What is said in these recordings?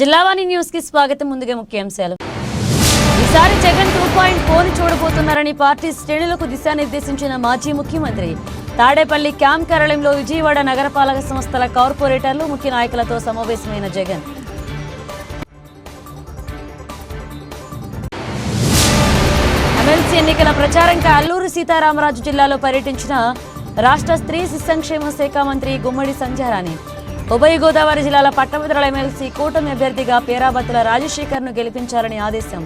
Jillavani news కి స్వాగతం. ముందుగా ముఖ్యాంశాలు. ఈసారి జగన్ 2.4 చూడబోతున్నారని పార్టీ శ్రేణులకు దిశానిర్దేశించిన మాజీ ముఖ్యమంత్రి. తాడేపల్లి క్యాంప్ కార్యాలయంలో విజయవాడ నగరపాలక సంస్థల కార్పొరేటర్లు ముఖ్య నాయకులతో సమావేశమైన జగన్. ఎమ్మెల్సీ ఎన్నికల ప్రచారంగా అల్లూరు సీతారామరాజు జిల్లాలో పర్యటించిన రాష్ట్ర స్త్రీ శిశు సంక్షేమ శాఖ మంత్రి గుమ్మడి సంధ్యారాణి. ఉభయ గోదావరి జిల్లాల పట్టభద్రుల ఎమ్మెల్సీ కూటమి అభ్యర్థిగా పేరాబత్తుల రాజశేఖర్ ను గెలిపించాలని ఆదేశం.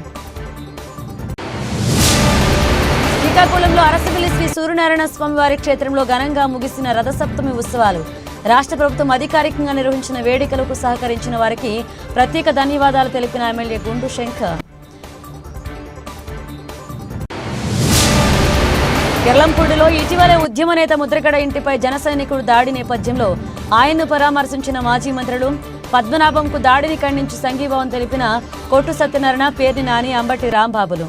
శ్రీకాకుళంలో అరసవల్లి శ్రీ సూర్యనారాయణ స్వామి వారి క్షేత్రంలో ఘనంగా ముగిసిన రథసప్తమి ఉత్సవాలు. రాష్ట్ర ప్రభుత్వం అధికారికంగా నిర్వహించిన వేడుకలకు సహకరించిన వారికి ప్రత్యేక ధన్యవాదాలు తెలిపిన ఎమ్మెల్యే గుండు శంకర్. కెర్లంపూడిలో ఇటీవలే ఉద్యమ నేత ముద్రగడ ఇంటిపై జన సైనికుడు దాడి నేపథ్యంలో ఆయన్ను పరామర్శించిన మాజీ మంత్రులు. పద్మనాభంకు దాడిని ఖండించి సంఘీభావం తెలిపిన కొట్టు సత్యనారాయణ, పేర్ని నాని, అంబటి రాంబాబులు.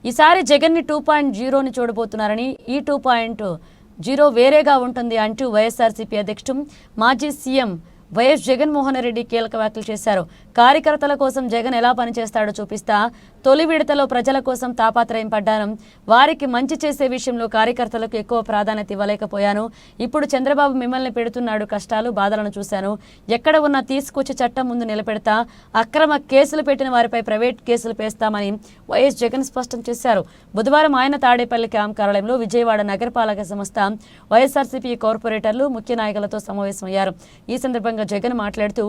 ఈసారి జగన్ ని 2.0ని చూడబోతున్నారని, ఈ 2.0 వేరేగా ఉంటుంది అంటూ వైఎస్ఆర్సీపీ అధ్యక్షుడు మాజీ సీఎం వైఎస్ జగన్మోహన్ రెడ్డి కీలక వ్యాఖ్యలు చేశారు. కార్యకర్తల కోసం జగన్ ఎలా పనిచేస్తాడో చూపిస్తా. తొలి విడతలో ప్రజల కోసం తాపాత్రయం పడ్డాను. వారికి మంచి చేసే విషయంలో కార్యకర్తలకు ఎక్కువ ప్రాధాన్యత ఇవ్వలేకపోయాను. ఇప్పుడు చంద్రబాబు మిమ్మల్ని పెడుతున్నాడు. కష్టాలు బాధలను చూశాను. ఎక్కడ ఉన్నా తీసుకొచ్చి చట్టం ముందు నిలబెడతా. అక్రమ కేసులు పెట్టిన వారిపై ప్రైవేట్ కేసులు పేస్తామని వైఎస్ జగన్ స్పష్టం చేశారు. బుధవారం ఆయన తాడేపల్లి క్యాంప్ కార్యాలయంలో విజయవాడ నగరపాలక సంస్థ వైఎస్ఆర్సీపీ కార్పొరేటర్లు ముఖ్య నాయకులతో సమావేశమయ్యారు. ఈ సందర్భంగా జగన్ మాట్లాడుతూ,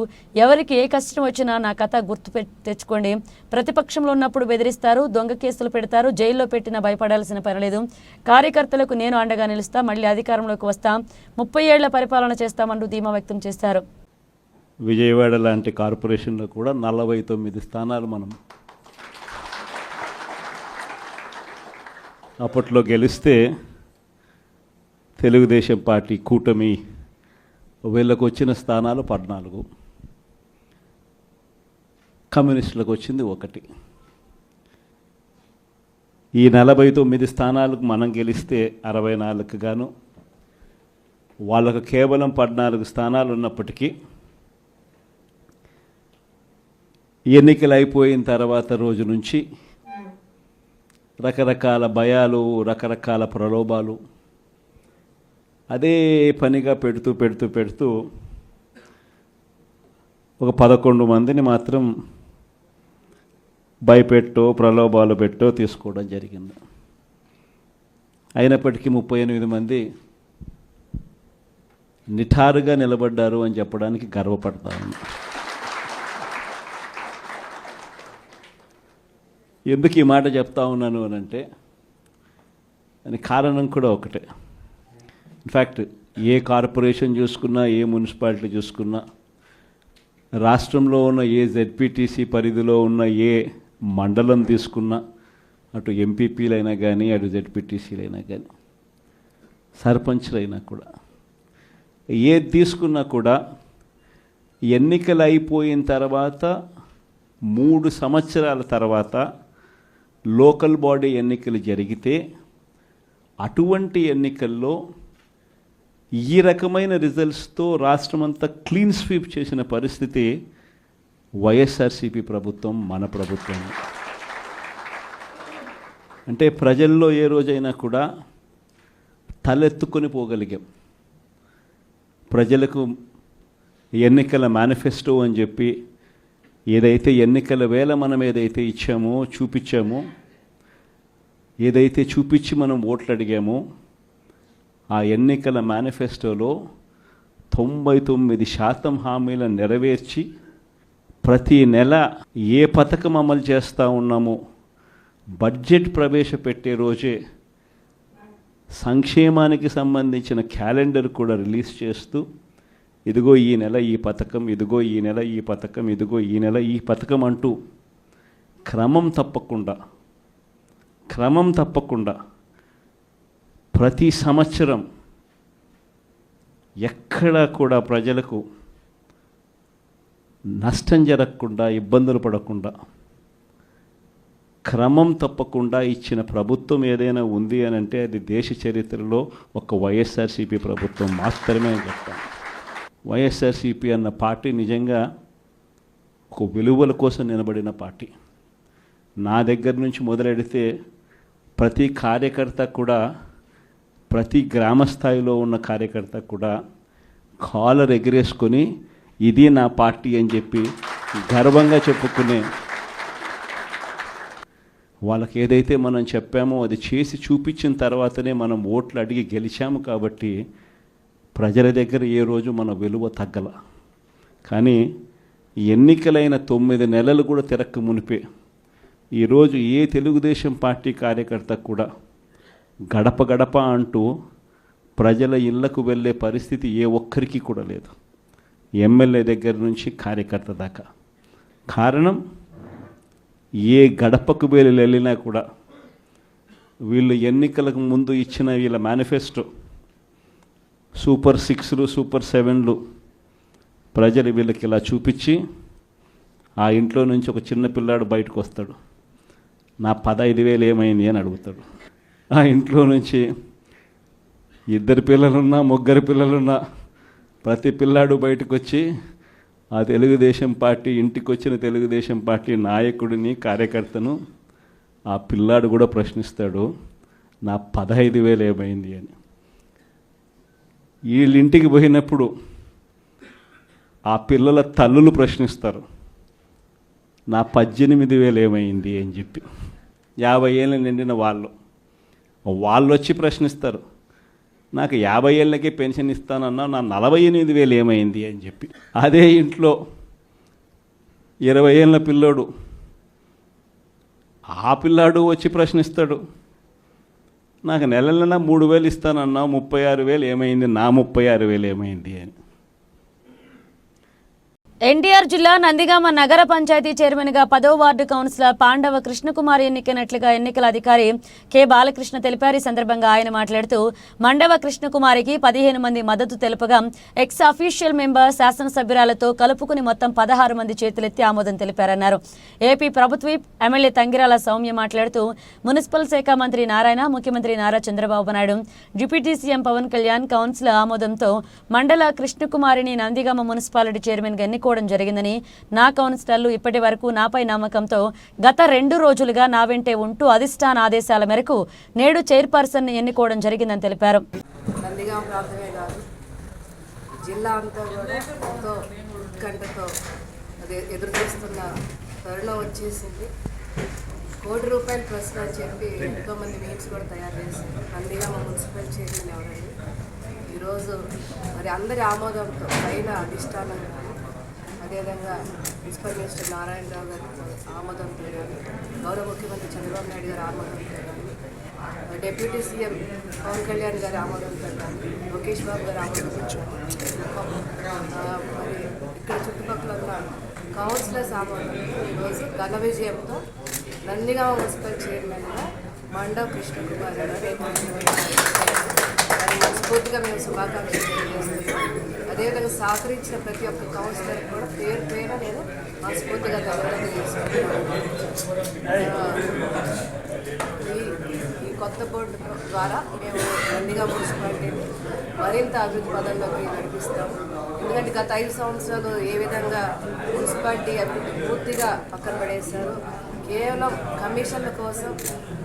ఎవరికి ఏ కష్టం వచ్చినా నా కథ గుర్తు తెచ్చుకోండి. ప్రతిపక్షంలో ఉన్నప్పుడు బెదిరిస్తారు, దొంగ కేసులు పెడతారు, జైల్లో పెట్టినా భయపడాల్సిన పనిలేదు. కార్యకర్తలకు నేను అండగా నిలుస్తా. మళ్ళీ అధికారంలోకి వస్తా. 30 ఏళ్ల పరిపాలన చేస్తామంటూ ధీమా వ్యక్తం చేశారు. విజయవాడ లాంటి కార్పొరేషన్లో కూడా 49 స్థానాలు మనం అప్పట్లో గెలిస్తే తెలుగుదేశం పార్టీ కూటమి వీళ్ళకు వచ్చిన స్థానాలు 14, కమ్యూనిస్టులకు వచ్చింది 1. ఈ 49 స్థానాలకు మనం గెలిస్తే 64 గాను, వాళ్ళకు కేవలం 14 స్థానాలు ఉన్నప్పటికీ ఎన్నికలు అయిపోయిన తర్వాత రోజు నుంచి రకరకాల భయాలు, రకరకాల ప్రలోభాలు అదే పనిగా పెడుతూ ఒక 11 మందిని మాత్రం భయపెట్టో ప్రలోభాలు పెట్టో తీసుకోవడం జరిగింది. అయినప్పటికీ 38 మంది నిఠారుగా నిలబడ్డారు అని చెప్పడానికి గర్వపడతా ఉన్నా. ఎందుకు ఈ మాట చెప్తా ఉన్నాను అనంటే, దానికి కారణం కూడా ఒకటే. ఇన్ఫ్యాక్ట్ ఏ కార్పొరేషన్ చూసుకున్నా, ఏ మున్సిపాలిటీ చూసుకున్నా, రాష్ట్రంలో ఉన్న ఏ జెడ్పీటీసీ పరిధిలో ఉన్న ఏ మండలం తీసుకున్నా, అటు ఎంపీపీలైనా కానీ, అటు జెడ్పీటీసీలైనా కానీ, సర్పంచ్లైనా కూడా, ఏది తీసుకున్నా కూడా ఎన్నికలు అయిపోయిన తర్వాత 3 సంవత్సరాల తర్వాత లోకల్ బాడీ ఎన్నికలు జరిగితే అటువంటి ఎన్నికల్లో ఈ రకమైన రిజల్ట్స్తో రాష్ట్రమంతా క్లీన్ స్వీప్ చేసిన పరిస్థితి వైఎస్ఆర్సీపీ ప్రభుత్వం, మన ప్రభుత్వం. అంటే ప్రజల్లో ఏ రోజైనా కూడా తలెత్తుకొని పోగలిగాం. ప్రజలకు ఎన్నికల మేనిఫెస్టో అని చెప్పి ఏదైతే ఎన్నికల వేళ మనం ఏదైతే ఇచ్చామో, చూపించామో, ఏదైతే చూపించి మనం ఓట్లు అడిగామో, ఆ ఎన్నికల మేనిఫెస్టోలో 99% హామీలను నెరవేర్చి ప్రతి నెల ఏ పథకం అమలు చేస్తూ ఉన్నామో బడ్జెట్ ప్రవేశపెట్టే రోజే సంక్షేమానికి సంబంధించిన క్యాలెండర్ కూడా రిలీజ్ చేస్తూ, ఇదిగో ఈ నెల ఈ పథకం, ఇదిగో ఈ నెల ఈ పథకం, ఇదిగో ఈ నెల ఈ పథకం అంటూ క్రమం తప్పకుండా ప్రతి సంవత్సరం ఎక్కడా కూడా ప్రజలకు నష్టం జరగకుండా, ఇబ్బందులు పడకుండా క్రమం తప్పకుండా ఇచ్చిన ప్రభుత్వం ఏదైనా ఉంది అని అంటే అది దేశ చరిత్రలో ఒక వైఎస్ఆర్సీపీ ప్రభుత్వం మాత్రమే చెప్తాను. వైఎస్ఆర్సీపీ అన్న పార్టీ నిజంగా ఒక విలువల కోసం నిలబడిన పార్టీ. నా దగ్గర నుంచి మొదలెడితే ప్రతి కార్యకర్త కూడా, ప్రతి గ్రామ స్థాయిలో ఉన్న కార్యకర్త కూడా కాలర్ ఎగిరేసుకొని ఇది నా పార్టీ అని చెప్పి గర్వంగా చెప్పుకునే వాళ్ళకి ఏదైతే మనం చెప్పామో అది చేసి చూపించిన తర్వాతనే మనం ఓట్లు అడిగి గెలిచాము. కాబట్టి ప్రజల దగ్గర ఏ రోజు మన విలువ తగ్గల. కానీ ఎన్నికలైన 9 నెలలు కూడా తిరక్క మునిపే ఈరోజు ఏ తెలుగుదేశం పార్టీ కార్యకర్త కూడా గడప గడప అంటూ ప్రజల ఇళ్లకు వెళ్ళే పరిస్థితి ఏ ఒక్కరికి కూడా లేదు, ఎమ్మెల్యే దగ్గర నుంచి కార్యకర్త దాకా. కారణం ఏ గడపకు వెళ్ళినా కూడా వీళ్ళు ఎన్నికలకు ముందు ఇచ్చిన వీళ్ళ మేనిఫెస్టో సూపర్ 6లు సూపర్ 7లు ప్రజలు వీళ్ళకి ఇలా చూపించి ఆ ఇంట్లో నుంచి ఒక చిన్న పిల్లాడు బయటకు వస్తాడు, నా 15,000 ఏమైంది అని అడుగుతాడు. ఆ ఇంట్లో నుంచి 2 పిల్లలున్నా 3 పిల్లలున్నా ప్రతి పిల్లాడు బయటకు వచ్చి ఆ తెలుగుదేశం పార్టీ ఇంటికి వచ్చిన తెలుగుదేశం పార్టీ నాయకుడిని కార్యకర్తను ఆ పిల్లాడు కూడా ప్రశ్నిస్తాడు, నా 15,000 ఏమైంది అని. వీళ్ళింటికి పోయినప్పుడు ఆ పిల్లల తల్లులు ప్రశ్నిస్తారు, నా 18,000 ఏమైంది అని చెప్పి. 50 ఏళ్ళు నిండిన వాళ్ళు వచ్చి ప్రశ్నిస్తారు, నాకు 50 ఏళ్ళకే పెన్షన్ ఇస్తానన్నా నా 48,000 ఏమైంది అని చెప్పి. అదే ఇంట్లో 20 ఏళ్ళ పిల్లోడు ఆ పిల్లాడు వచ్చి ప్రశ్నిస్తాడు, నాకు నెల 3,000 ఇస్తానన్నా 36,000 ఏమైంది, నా 36,000 ఏమైంది అని. ఎన్టీఆర్ జిల్లా నందిగామ నగర పంచాయతీ చైర్మన్గా 10వ వార్డు కౌన్సిలర్ పాండవ కృష్ణకుమార్ ఎన్నికైనట్లుగా ఎన్నికల అధికారి కె బాలకృష్ణ తెలిపారు. ఈ సందర్భంగా ఆయన మాట్లాడుతూ మండవ కృష్ణకుమారికి 15 మంది మద్దతు తెలుపగా ఎక్స్ అఫీషియల్ మెంబర్ శాసనసభ్యురాలతో కలుపుకుని మొత్తం 16 మంది చేతులెత్తి ఆమోదం తెలిపారన్నారు. ఏపీ ప్రభుత్వ ఎమ్మెల్యే తంగిరాల సౌమ్య మాట్లాడుతూ మున్సిపల్ శాఖ మంత్రి నారాయణ, ముఖ్యమంత్రి Nara Chandrababu Naidu, deputy CM Pawan Kalyan council ఆమోదంతో మండల కృష్ణకుమారిని నందిగామ మున్సిపాలిటీ చైర్మన్గా ఎన్నుకోవడం జరిగిందని, నా కౌన్సిలర్లు ఇప్పటి వరకు నాపై నమ్మకంతో గత 2 రోజులుగా నా వెంటే ఉంటూ అధిష్టాన ఆదేశాల మేరకు నేడు చైర్పర్సన్ ఎన్నుకోవడం జరిగిందని తెలిపారు. నందిగామ ప్రాంతమే కాదు, జిల్లా అంతా కూడా ఎంతో ఉత్కంఠతో అది ఎదురు చూస్తున్న తరుణం వచ్చేసింది. ₹1,00,00,000 ప్రశ్న అని చెప్పి ఎంతోమంది మీమ్స్ కూడా తయారు చేశారు. నందిగామ మున్సిపల్ చైర్మన్ ఎవరండి ఈరోజు మరి అందరి ఆమోదంతో పైన అధిష్టానం కానీ, అదేవిధంగా మున్సిపల్ మినిస్టర్ నారాయణరావు గారి ఆమోదంతో కానీ, గౌరవ ముఖ్యమంత్రి చంద్రబాబు నాయుడు గారి ఆమోదంతో కానీ, డిప్యూటీ సీఎం పవన్ కళ్యాణ్ గారి ఆమోదంతో కానీ, లోకేష్ బాబు గారి ఆమోదంతో మరి ఇక్కడ చుట్టుపక్కల ఉన్న కౌన్సిలర్స్ ఆమోదంతో ఈరోజు ఘన విజయంతో నందిగామ మున్సిపల్ చైర్మన్గా మండవ కృష్ణకుమార్ గారు మనస్ఫూర్తిగా మేము శుభాకాంక్షలు తెలియజేస్తున్నాం. అదేవిధంగా సహకరించిన ప్రతి ఒక్క కౌన్సిలర్ కూడా పేరు నేను మనస్ఫూర్తిగా ధన్యవాదాలు తెలియజేస్తున్నాను. ఈ కొత్త బోర్డు ద్వారా మేము నందిగామ మున్సిపాలిటీని మరింత అభివృద్ధి పదంలోకి నడిపిస్తాము. ఎందుకంటే గత 5 సంవత్సరాలు ఏ విధంగా మున్సిపాలిటీ అభివృద్ధి పూర్తిగా పక్కన పడేశారు, కేవలం కమిషన్ల కోసం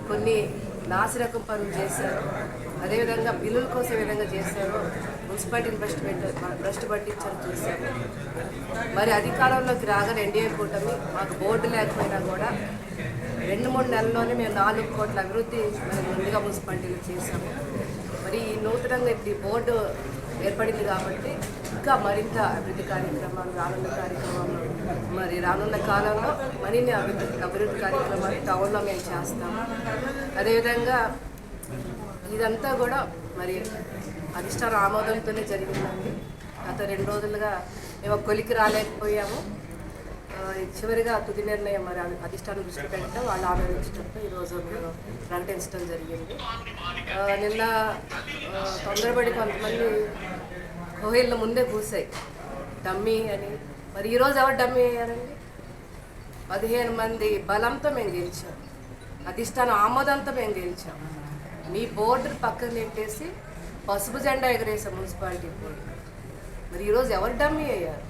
కొన్ని నాసిరకం పనులు చేశారు, అదేవిధంగా బిల్లుల కోసం ఏ విధంగా చేశారో మున్సిపాలిటీని భ్రష్టు పట్టించారు చూశారు. మరి అధికారంలోకి రాగానే ఎన్డీఏ కూటమి మాకు బోర్డు లేకపోయినా కూడా 2-3 నెలల్లోనే మేము 4 కోట్ల అభివృద్ధి మరి ముందుగా మున్సిపాలిటీలు చేశాము. మరి ఈ నూతనంగా ఇప్పుడు ఈ బోర్డు ఏర్పడింది కాబట్టి ఇంకా మరింత అభివృద్ధి కార్యక్రమాలు రానున్న కాలంలో మరిన్ని అభివృద్ధి కార్యక్రమాలు టౌన్లో మేము చేస్తాము. అదేవిధంగా ఇదంతా కూడా మరి అధిష్టాన ఆమోదంతోనే జరిగిందండి. గత 2 రోజులుగా మేము కొలికి రాలేకపోయాము. చివరిగా తుది నిర్ణయం మరి అధిష్టానం దృష్టి పెట్టడం, వాళ్ళు ఆమోదించడంతో ఈరోజు మేము ప్రకటించడం జరిగింది. నిన్న తొందరపడి కొంతమంది కోహిళ్ళ ముందే కూసాయి డమ్మీ అని. మరి ఈరోజు ఎవరు డమ్మీ అయ్యారండి? 15 మంది బలంతో మేము గెలిచాం, అధిష్టానం ఆమోదంతో మేము గెలిచాం. మీ బోర్డు పక్కన నెట్టేసి పసుపు జెండా ఎగరేసాం మున్సిపాలిటీ బోర్డు. మరి ఈరోజు ఎవరు డమ్మీ అయ్యారు?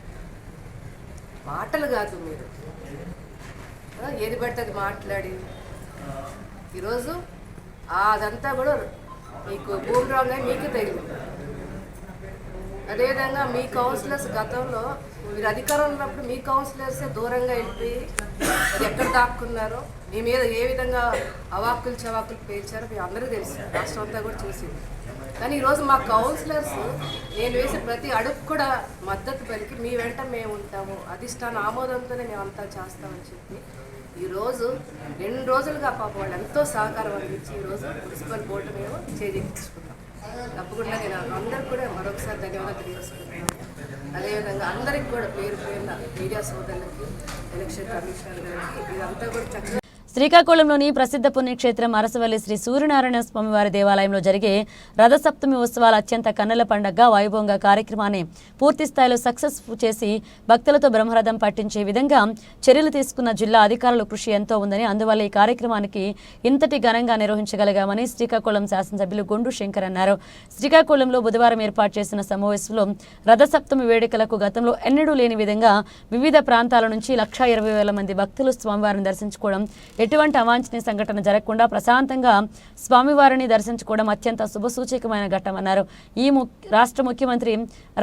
మాటలు కాదు మీరు ఏది పడితే అది మాట్లాడి ఈరోజు అదంతా కూడా మీకు భూమి రాగా మీకే తగిలింది. అదేవిధంగా మీ కౌన్సిలర్స్ గతంలో మీరు అధికారం ఉన్నప్పుడు మీ కౌన్సిలర్సే దూరంగా వెళ్ళిపోయి అది ఎక్కడ దాక్కున్నారో మీ మీద ఏ విధంగా అవాక్కులు చవాకులు పేల్చారో మీ అందరికీ తెలుసు, రాష్ట్రం అంతా కూడా చూసింది. కానీ ఈరోజు మా కౌన్సిలర్స్ నేను వేసే ప్రతి అడుగు కూడా మద్దతు పలికి మీ వెంట మేము ఉంటాము, అధిష్టాన ఆమోదంతోనే మేము అంతా చేస్తామని చెప్పి ఈరోజు 2 రోజులుగా పాపం వాళ్ళు ఎంతో సహకారం అందించి ఈరోజు మున్సిపల్ బోర్డు మేము చేజించుకున్నాం. తప్పకుండా నేను అందరికి కూడా మరొకసారి ధన్యవాదాలు తెలియజేసుకుంటున్నాను. అదేవిధంగా అందరికి కూడా పేరు పేరున మీడియా సోదరులకి, ఎలక్షన్ కమిషనర్ గారికి ఇదంతా కూడా చక్కగా శ్రీకాకుళంలోని ప్రసిద్ధ పుణ్యక్షేత్రం అరసవల్లి శ్రీ సూర్యనారాయణ స్వామివారి దేవాలయంలో జరిగే రథసప్తమి ఉత్సవాల అత్యంత కన్నుల పండుగగా వైభవంగా కార్యక్రమాన్ని పూర్తి స్థాయిలో సక్సెస్ చేసి భక్తులతో బ్రహ్మరథం పట్టించే విధంగా చర్యలు తీసుకున్న జిల్లా అధికారుల కృషి ఎంతో ఉందని, అందువల్ల ఈ కార్యక్రమానికి ఇంతటి ఘనంగా నిర్వహించగలిగామని శ్రీకాకుళం శాసనసభ్యులు గుండు శంకర్ అన్నారు. శ్రీకాకుళంలో బుధవారం ఏర్పాటు చేసిన సమావేశంలో రథసప్తమి వేడుకలకు గతంలో ఎన్నడూ లేని విధంగా వివిధ ప్రాంతాల నుంచి 1,20,000 మంది భక్తులు స్వామివారిని దర్శించుకోవడం, ఎటువంటి అవాంఛనీయ సంఘటన జరగకుండా ప్రశాంతంగా స్వామివారిని దర్శించుకోవడం అత్యంత శుభసూచకమైన ఘట్టమన్నారు. ఈ రాష్ట్ర ముఖ్యమంత్రి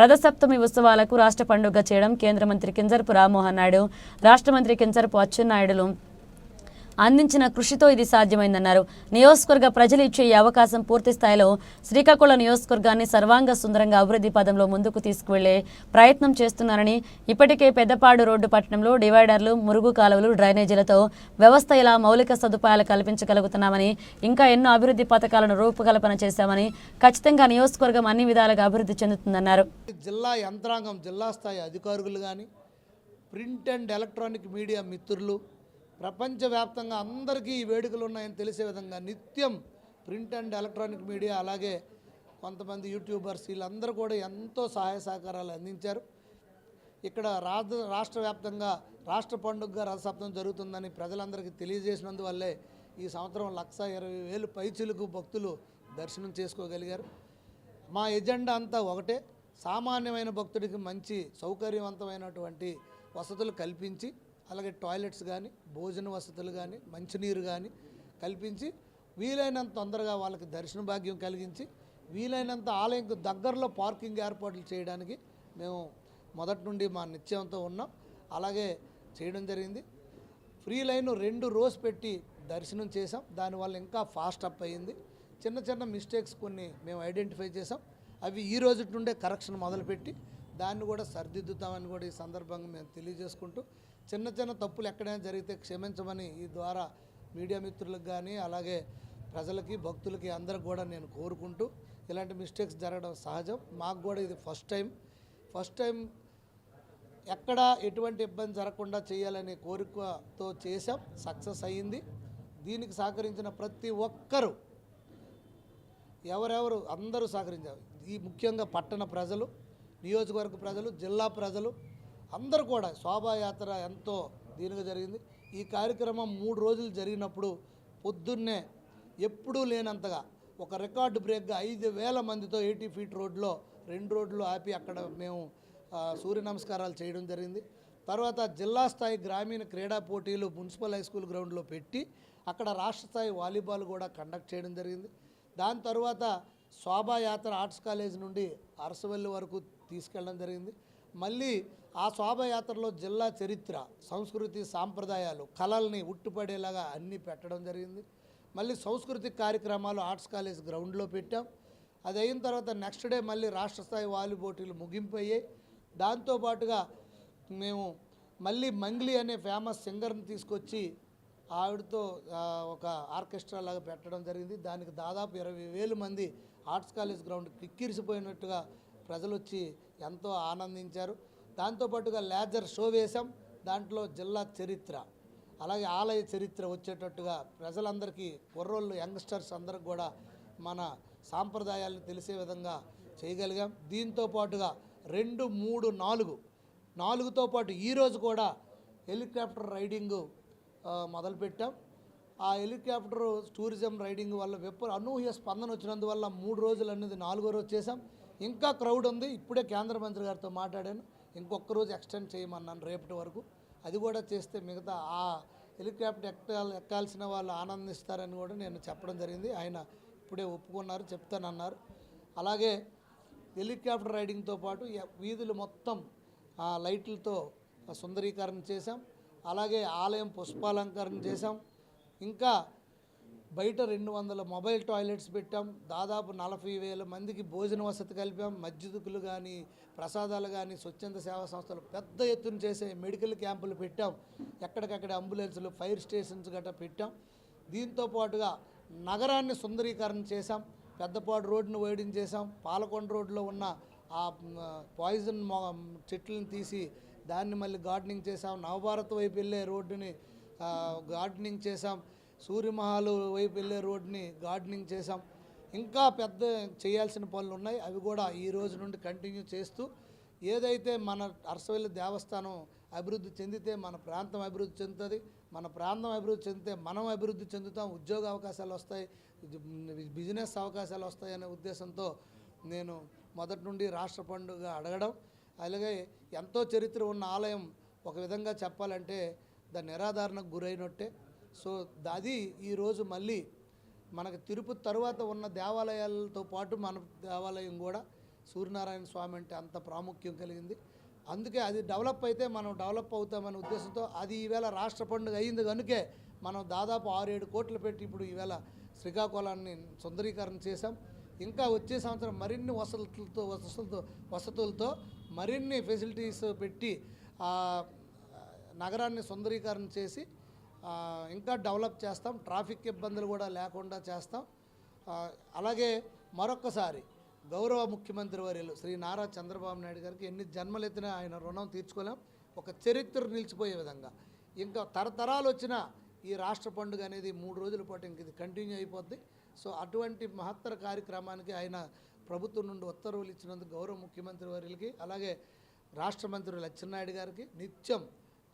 రథసప్తమి ఉత్సవాలకు రాష్ట్ర పండుగ చేయడం కేంద్ర మంత్రి కింజరపు రామ్మోహన్ నాయుడు, రాష్ట్ర మంత్రి కింజరపు అచ్చెన్నాయుడులు అందించిన కృషితో ఇది సాధ్యమైందన్నారు. నియోజకవర్గ ప్రజలు ఇచ్చే ఈ అవకాశం పూర్తి స్థాయిలో శ్రీకాకుళం నియోజకవర్గాన్ని సర్వాంగ సుందరంగా అభివృద్ధి పదంలో ముందుకు తీసుకువెళ్లే ప్రయత్నం చేస్తున్నారని, ఇప్పటికే పెద్దపాడు రోడ్డు పట్టణంలో డివైడర్లు, మురుగు కాలువలు, డ్రైనేజీలతో వ్యవస్థ ఇలా మౌలిక సదుపాయాలు కల్పించగలుగుతున్నామని, ఇంకా ఎన్నో అభివృద్ధి పథకాలను రూపకల్పన చేశామని, ఖచ్చితంగా నియోజకవర్గం అన్ని విధాలుగా అభివృద్ధి చెందుతుందన్నారు. జిల్లా యంత్రాంగం, జిల్లా స్థాయి అధికారులు కానీ, ప్రింట్ అండ్ ఎలక్ట్రానిక్ మీడియా మిత్రులు, ప్రపంచవ్యాప్తంగా అందరికీ ఈ వేడుకలు ఉన్నాయని తెలిసే విధంగా నిత్యం ప్రింట్ అండ్ ఎలక్ట్రానిక్ మీడియా, అలాగే కొంతమంది యూట్యూబర్స్ వీళ్ళందరూ కూడా ఎంతో సహాయ సహకారాలు అందించారు. ఇక్కడ రాష్ట్ర వ్యాప్తంగా రాష్ట్ర పండుగగా రథసప్తమి జరుగుతుందని ప్రజలందరికీ తెలియజేసినందువల్లే ఈ సంవత్సరం 1,20,000 పైచిలకు భక్తులు దర్శనం చేసుకోగలిగారు. మా ఎజెండా అంతా ఒకటే, సామాన్యమైన భక్తుడికి మంచి సౌకర్యవంతమైనటువంటి వసతులు కల్పించి, అలాగే టాయిలెట్స్ కానీ, భోజన వసతులు కానీ, మంచినీరు కానీ కల్పించి వీలైనంత తొందరగా వాళ్ళకి దర్శన భాగ్యం కలిగించి వీలైనంత ఆలయంకు దగ్గరలో పార్కింగ్ ఏర్పాట్లు చేయడానికి మేము మొదటి నుండి మా నిశ్చయంతో ఉన్నాం. అలాగే చేయడం జరిగింది. ఫ్రీ లైన్ 2 రోజు పెట్టి దర్శనం చేసాం. దానివల్ల ఇంకా ఫాస్ట్ అప్ అయ్యింది. చిన్న మిస్టేక్స్ కొన్ని మేము ఐడెంటిఫై చేసాం. అవి ఈ రోజు నుండే కరెక్షన్ మొదలుపెట్టి దాన్ని కూడా సరిదిద్దుతామని కూడా ఈ సందర్భంగా మేము తెలియజేసుకుంటూ, చిన్న తప్పులు ఎక్కడైనా జరిగితే క్షమించమని ఈ ద్వారా మీడియా మిత్రులకు కానీ, అలాగే ప్రజలకి, భక్తులకి అందరికి కూడా నేను కోరుకుంటూ, ఇలాంటి మిస్టేక్స్ జరగడం సహజం. మాకు కూడా ఇది ఫస్ట్ టైం ఎక్కడ ఎటువంటి ఇబ్బంది జరగకుండా చేయాలనే కోరికతో చేసాం. సక్సెస్ అయ్యింది. దీనికి సహకరించిన ప్రతి ఒక్కరూ, ఎవరెవరు అందరూ సహకరించారు. ఈ ముఖ్యంగా పట్టణ ప్రజలు, నియోజకవర్గ ప్రజలు, జిల్లా ప్రజలు అందరూ కూడా శోభాయాత్ర ఎంతో దీనిగా జరిగింది. ఈ కార్యక్రమం 3 రోజులు జరిగినప్పుడు పొద్దున్నే ఎప్పుడూ లేనంతగా ఒక రికార్డు బ్రేక్గా 5,000 మందితో 80 ఫీట్ రోడ్లో 2 రోడ్లు ఆపి అక్కడ మేము సూర్య నమస్కారాలు చేయడం జరిగింది. తర్వాత జిల్లా స్థాయి గ్రామీణ క్రీడా పోటీలు మున్సిపల్ హై స్కూల్ గ్రౌండ్లో పెట్టి అక్కడ రాష్ట్ర స్థాయి వాలీబాల్ కూడా కండక్ట్ చేయడం జరిగింది. దాని తర్వాత శోభాయాత్ర ఆర్ట్స్ కాలేజ్ నుండి అరసవల్లి వరకు తీసుకెళ్ళడం జరిగింది. మళ్ళీ ఆ శోభాయాత్రలో జిల్లా చరిత్ర, సంస్కృతి, సాంప్రదాయాలు, కళల్ని ఉట్టుపడేలాగా అన్నీ పెట్టడం జరిగింది. మళ్ళీ సాంస్కృతిక కార్యక్రమాలు ఆర్ట్స్ కాలేజ్ గ్రౌండ్లో పెట్టాం. అది అయిన తర్వాత నెక్స్ట్ డే మళ్ళీ రాష్ట్ర స్థాయి వాలీబాల్ పోటీలు ముగింపు అయ్యాయి. దాంతోపాటుగా మేము మళ్ళీ మంగ్లీ అనే ఫేమస్ సింగర్ని తీసుకొచ్చి ఆవిడతో ఒక ఆర్కెస్ట్రా లాగా పెట్టడం జరిగింది. దానికి దాదాపు 20,000 మంది ఆర్ట్స్ కాలేజ్ గ్రౌండ్ కిక్కిరిసిపోయినట్టుగా ప్రజలు వచ్చి ఎంతో ఆనందించారు. దాంతోపాటుగా లేజర్ షో వేశాం. దాంట్లో జిల్లా చరిత్ర, అలాగే ఆలయ చరిత్ర వచ్చేటట్టుగా ప్రజలందరికీ, కుర్రోళ్ళు, యంగ్స్టర్స్ అందరికి కూడా మన సాంప్రదాయాలను తెలిసే విధంగా చేయగలిగాం. దీంతో పాటుగా 2, 3, 4తో పాటు ఈరోజు కూడా హెలికాప్టర్ రైడింగు మొదలుపెట్టాం. ఆ హెలికాప్టర్ టూరిజం రైడింగ్ వల్ల అనూహ్య స్పందన వచ్చినందువల్ల 3 రోజులు అనేది 4వ రోజు చేసాం. ఇంకా క్రౌడ్ ఉంది. ఇప్పుడే కేంద్ర మంత్రి గారితో మాట్లాడాను, ఇంకొక రోజు ఎక్స్టెండ్ చేయమన్నాను రేపటి వరకు. అది కూడా చేస్తే మిగతా ఆ హెలికాప్టర్ ఎక్కాల్సిన వాళ్ళు ఆనందిస్తారని కూడా నేను చెప్పడం జరిగింది. ఆయన ఇప్పుడే ఒప్పుకున్నారు, చెప్తానన్నారు. అలాగే హెలికాప్టర్ రైడింగ్తో పాటు వీధులు మొత్తం లైట్లతో సుందరీకరణ చేశాం. అలాగే ఆలయం పుష్పాలంకరణ చేశాం. ఇంకా బయట 200 మొబైల్ టాయిలెట్స్ పెట్టాం. దాదాపు 40,000 మందికి భోజన వసతి కలిపాం. మస్జిదులు కానీ, ప్రసాదాలు కానీ, స్వచ్ఛంద సేవా సంస్థలు పెద్ద ఎత్తున చేసే మెడికల్ క్యాంపులు పెట్టాం. ఎక్కడికక్కడ అంబులెన్సులు, ఫైర్ స్టేషన్స్ గట్రా పెట్టాం. దీంతో పాటుగా నగరాన్ని సుందరీకరణ చేశాం. పెద్దపాడు రోడ్డును వైడింగ్ చేశాం. పాలకొండ రోడ్లో ఉన్న ఆ పాయిజన్ చెట్లను తీసి దాన్ని మళ్ళీ గార్డెనింగ్ చేశాం. నవభారత్ వైపు వెళ్ళే రోడ్డుని గార్డెనింగ్ చేశాం. సూర్యమహాలు వైపు వెళ్ళే రోడ్ని గార్డెనింగ్ చేశాం. ఇంకా పెద్ద చేయాల్సిన పనులు ఉన్నాయి. అవి కూడా ఈ రోజు నుండి కంటిన్యూ చేస్తూ ఏదైతే మన అరసవల్లి దేవస్థానం అభివృద్ధి చెందితే మన ప్రాంతం అభివృద్ధి చెందుతుంది, మన ప్రాంతం అభివృద్ధి చెందితే మనం అభివృద్ధి చెందుతాం, ఉద్యోగ అవకాశాలు వస్తాయి, బిజినెస్ అవకాశాలు వస్తాయనే ఉద్దేశంతో నేను మొదటి నుండి రాష్ట్ర పండుగ అడగడం. అలాగే ఎంతో చరిత్ర ఉన్న ఆలయం ఒక విధంగా చెప్పాలంటే దాని నిరాధారణకు గురైనట్టే. సో అది ఈరోజు మళ్ళీ మనకు తిరుపతి తర్వాత ఉన్న దేవాలయాలతో పాటు మన దేవాలయం కూడా సూర్యనారాయణ స్వామి అంటే అంత ప్రాముఖ్యం కలిగింది. అందుకే అది డెవలప్ అయితే మనం డెవలప్ అవుతామనే ఉద్దేశంతో అది ఈవేళ రాష్ట్ర పండుగ అయింది కనుకే మనం దాదాపు 6-7 కోట్లు పెట్టి ఇప్పుడు ఈవేళ శ్రీకాకుళాన్ని సుందరీకరణ చేశాం. ఇంకా వచ్చే సంవత్సరం మరిన్ని వసతులతో మరిన్ని ఫెసిలిటీస్ పెట్టి నగరాన్ని సుందరీకరణ చేసి ఇంకా డెవలప్ చేస్తాం. ట్రాఫిక్ ఇబ్బందులు కూడా లేకుండా చేస్తాం. అలాగే మరొక్కసారి గౌరవ ముఖ్యమంత్రి వర్యులు శ్రీ నారా చంద్రబాబు నాయుడు గారికి ఎన్ని జన్మలెత్తినా ఆయన రుణం తీర్చుకోలేం. ఒక చరిత్ర నిలిచిపోయే విధంగా ఇంకా తరతరాలు వచ్చిన ఈ రాష్ట్ర పండుగ అనేది 3 రోజుల పాటు ఇంక ఇది కంటిన్యూ అయిపోద్ది. సో అటువంటి మహత్తర కార్యక్రమానికి ఆయన ప్రభుత్వం నుండి ఉత్తర్వులు ఇచ్చినందుకు గౌరవ ముఖ్యమంత్రి వర్యులకి, అలాగే రాష్ట్ర మంత్రి లచ్చెన్నాయుడు గారికి నిత్యం,